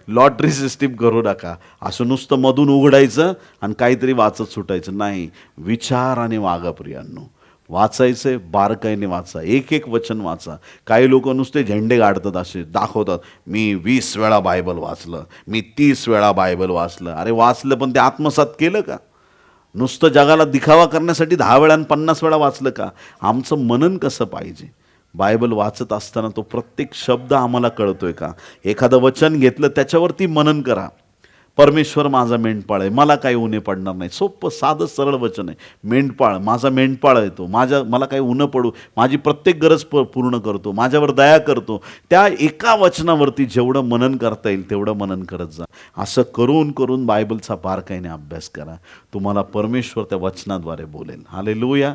S1: लॉटरी सिस्टीम करू नका. असं नुसतं मधून उघडायचं आणि काहीतरी वाचत सुटायचं नाही. विचाराने वागा प्रियांनो. वाचायचं बारकाईने वाचा, एक एक वचन वाचा. काही लोक नुसते झेंडे गाडतात, असे दाखवतात, मी 20 वेळा बायबल वाचलं, मी 30 वेळा बायबल वाचलं. अरे वाचलं पण ते आत्मसात केलं का? नुसतं जगाला दिखावा करण्यासाठी 10 वेळा आणि 50 वेळा वाचलं का? आमचं मनन कसं पाहिजे? बायबल वाचत असताना तो प्रत्येक शब्द आम्हाला कळतोय का? एखादं वचन घेतलं त्याच्यावरती मनन करा. परमेश्वर माझा मेंढपाळ आहे, मला काही उणे पडणार नाही. सोपं साधं सरळ वचन आहे. मेंढपाळ, माझा मेंढपाळ आहे तो, मला काही उणं पडू, माझी प्रत्येक गरज पूर्ण करतो, माझ्यावर दया करतो. त्या एका वचनावरती जेवढं मनन करता येईल तेवढं मनन करत जा. असं करून करून बायबलचा बारकाईने अभ्यास करा. तुम्हाला परमेश्वर त्या वचनाद्वारे बोलेल. हालेलुया.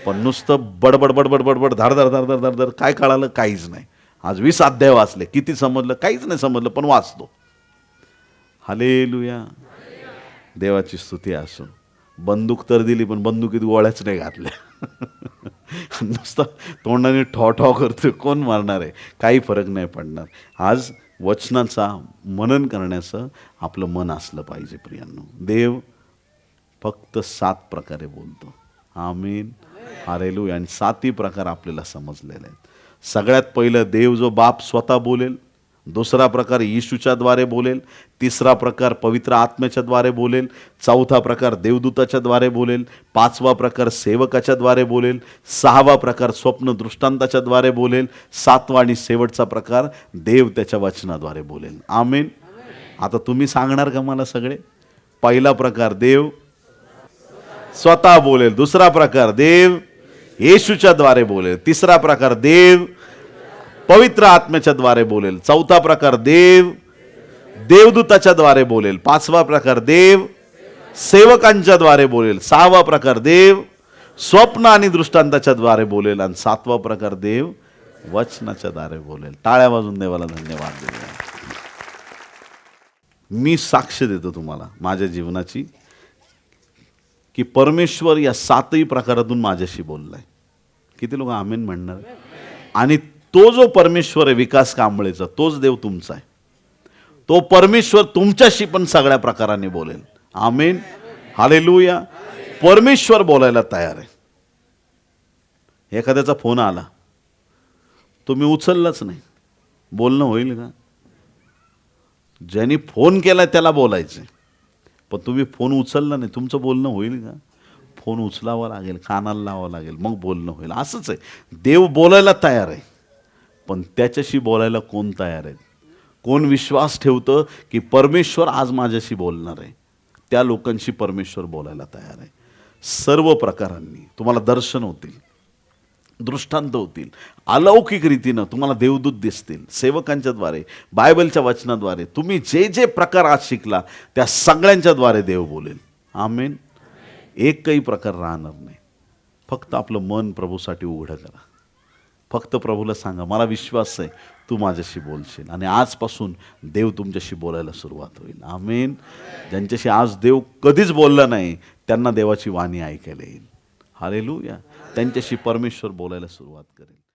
S1: पण नुसतं बडबड बडबड बडबड धाड धाड धाड धाड धाड काय कळालं? काहीच नाही. आज 20 अध्याय वाचले, किती समजलं? काहीच नाही समजलं, पण वाचतो. हालेलुया. देवाची स्तुती असो. बंदूक तर दिली पण बंदुकीत गोळ्याच नाही घातल्या. नुसतं तोंडाने ठॉ ठॉ करतोय, कोण मारणार आहे? काही फरक नाही पडणार. आज वचनाचा मनन करण्याचं आपलं मन असलं पाहिजे प्रियांनो. देव फक्त 7 प्रकारे बोलतो. आमीन. हालेलुया. आणि 7ही प्रकार आपल्याला समजलेले आहेत. सगळ्यात पहिलं देव जो बाप स्वतः बोलेल. दुसरा प्रकार येशूच्या द्वारे बोलेल. तिसरा प्रकार पवित्र आत्म्याच्या द्वारे बोलेल. चौथा प्रकार देवदूताच्या द्वारे बोलेल. 5वा प्रकार सेवकाच्या द्वारे बोलेल. 6वा प्रकार स्वप्न दृष्टांताच्या द्वारे बोलेल. 7वा आणि शेवटचा प्रकार देव त्याच्या वचनाद्वारे बोलेल. आमेन. आता तुम्ही सांगणार का मला सगळे? पहिला प्रकार देव स्वतः बोलेल. दुसरा प्रकार देव येशूच्या द्वारे बोलेल. तिसरा प्रकार देव पवित्र आत्म्याच्या द्वारे बोलेल. चौथा प्रकार देव देवदूताच्या द्वारे बोलेल. 5वा प्रकार देव सेवकांच्या द्वारे बोलेल. 6वा प्रकार देव स्वप्न आणि दृष्टांताच्या द्वारे बोलेल. आणि 7वा प्रकार देव वचनाच्या द्वारे बोलेल. टाळ्या वाजून देवाला धन्यवाद देऊया. मी साक्ष देतो तुम्हाला माझ्या जीवनाची की परमेश्वर या 7ही प्रकारातून माझ्याशी बोललाय. किती लोक आमेन म्हणणार? आणि तो जो परमेश्वर आहे विकास कांबळेचा, तोच देव तुमचा आहे. तो परमेश्वर तुमच्याशी पण सगळ्या प्रकाराने बोलेल. आमेन. हालेलुया. परमेश्वर बोलायला तयार आहे. एखाद्याचा फोन आला, तुम्ही उचललाच नाही, बोलणं होईल का? ज्यांनी फोन केला त्याला बोलायचं, पण तुम्ही फोन उचलला नाही, तुमचं बोलणं होईल का? फोन उचलावा लागेल, कानाला लावावं लागेल, मग बोलणं होईल. असंच आहे. देव बोलायला तयार आहे, पण त्याच्याशी बोलायला कोण तयार आहे? कोण विश्वास ठेवतं की परमेश्वर आज माझ्याशी बोलणार आहे? त्या लोकांशी परमेश्वर बोलायला तयार आहे. सर्व प्रकारांनी तुम्हाला दर्शन होतील, दृष्टांत होतील, अलौकिक रीतीनं तुम्हाला देवदूत दिसतील. सेवकांच्या द्वारे, बायबलच्या वचनाद्वारे तुम्ही जे जे प्रकार आज शिकला त्या सगळ्यांच्या द्वारे देव बोलेल. आमेन. एकही प्रकार राहणार नाही. फक्त आपलं मन प्रभूसाठी उघडं करा. फक्त प्रभूला सांगा, मला विश्वास आहे तू माझ्याशी बोलशील. आणि आजपासून देव तुमच्याशी बोलायला सुरुवात होईल. आमेन. ज्यांच्याशी आज देव कधीच बोलला नाही त्यांना देवाची वाणी ऐकायला येईल. हालेलुया. त्यांच्याशी परमेश्वर बोलायला सुरुवात करेल.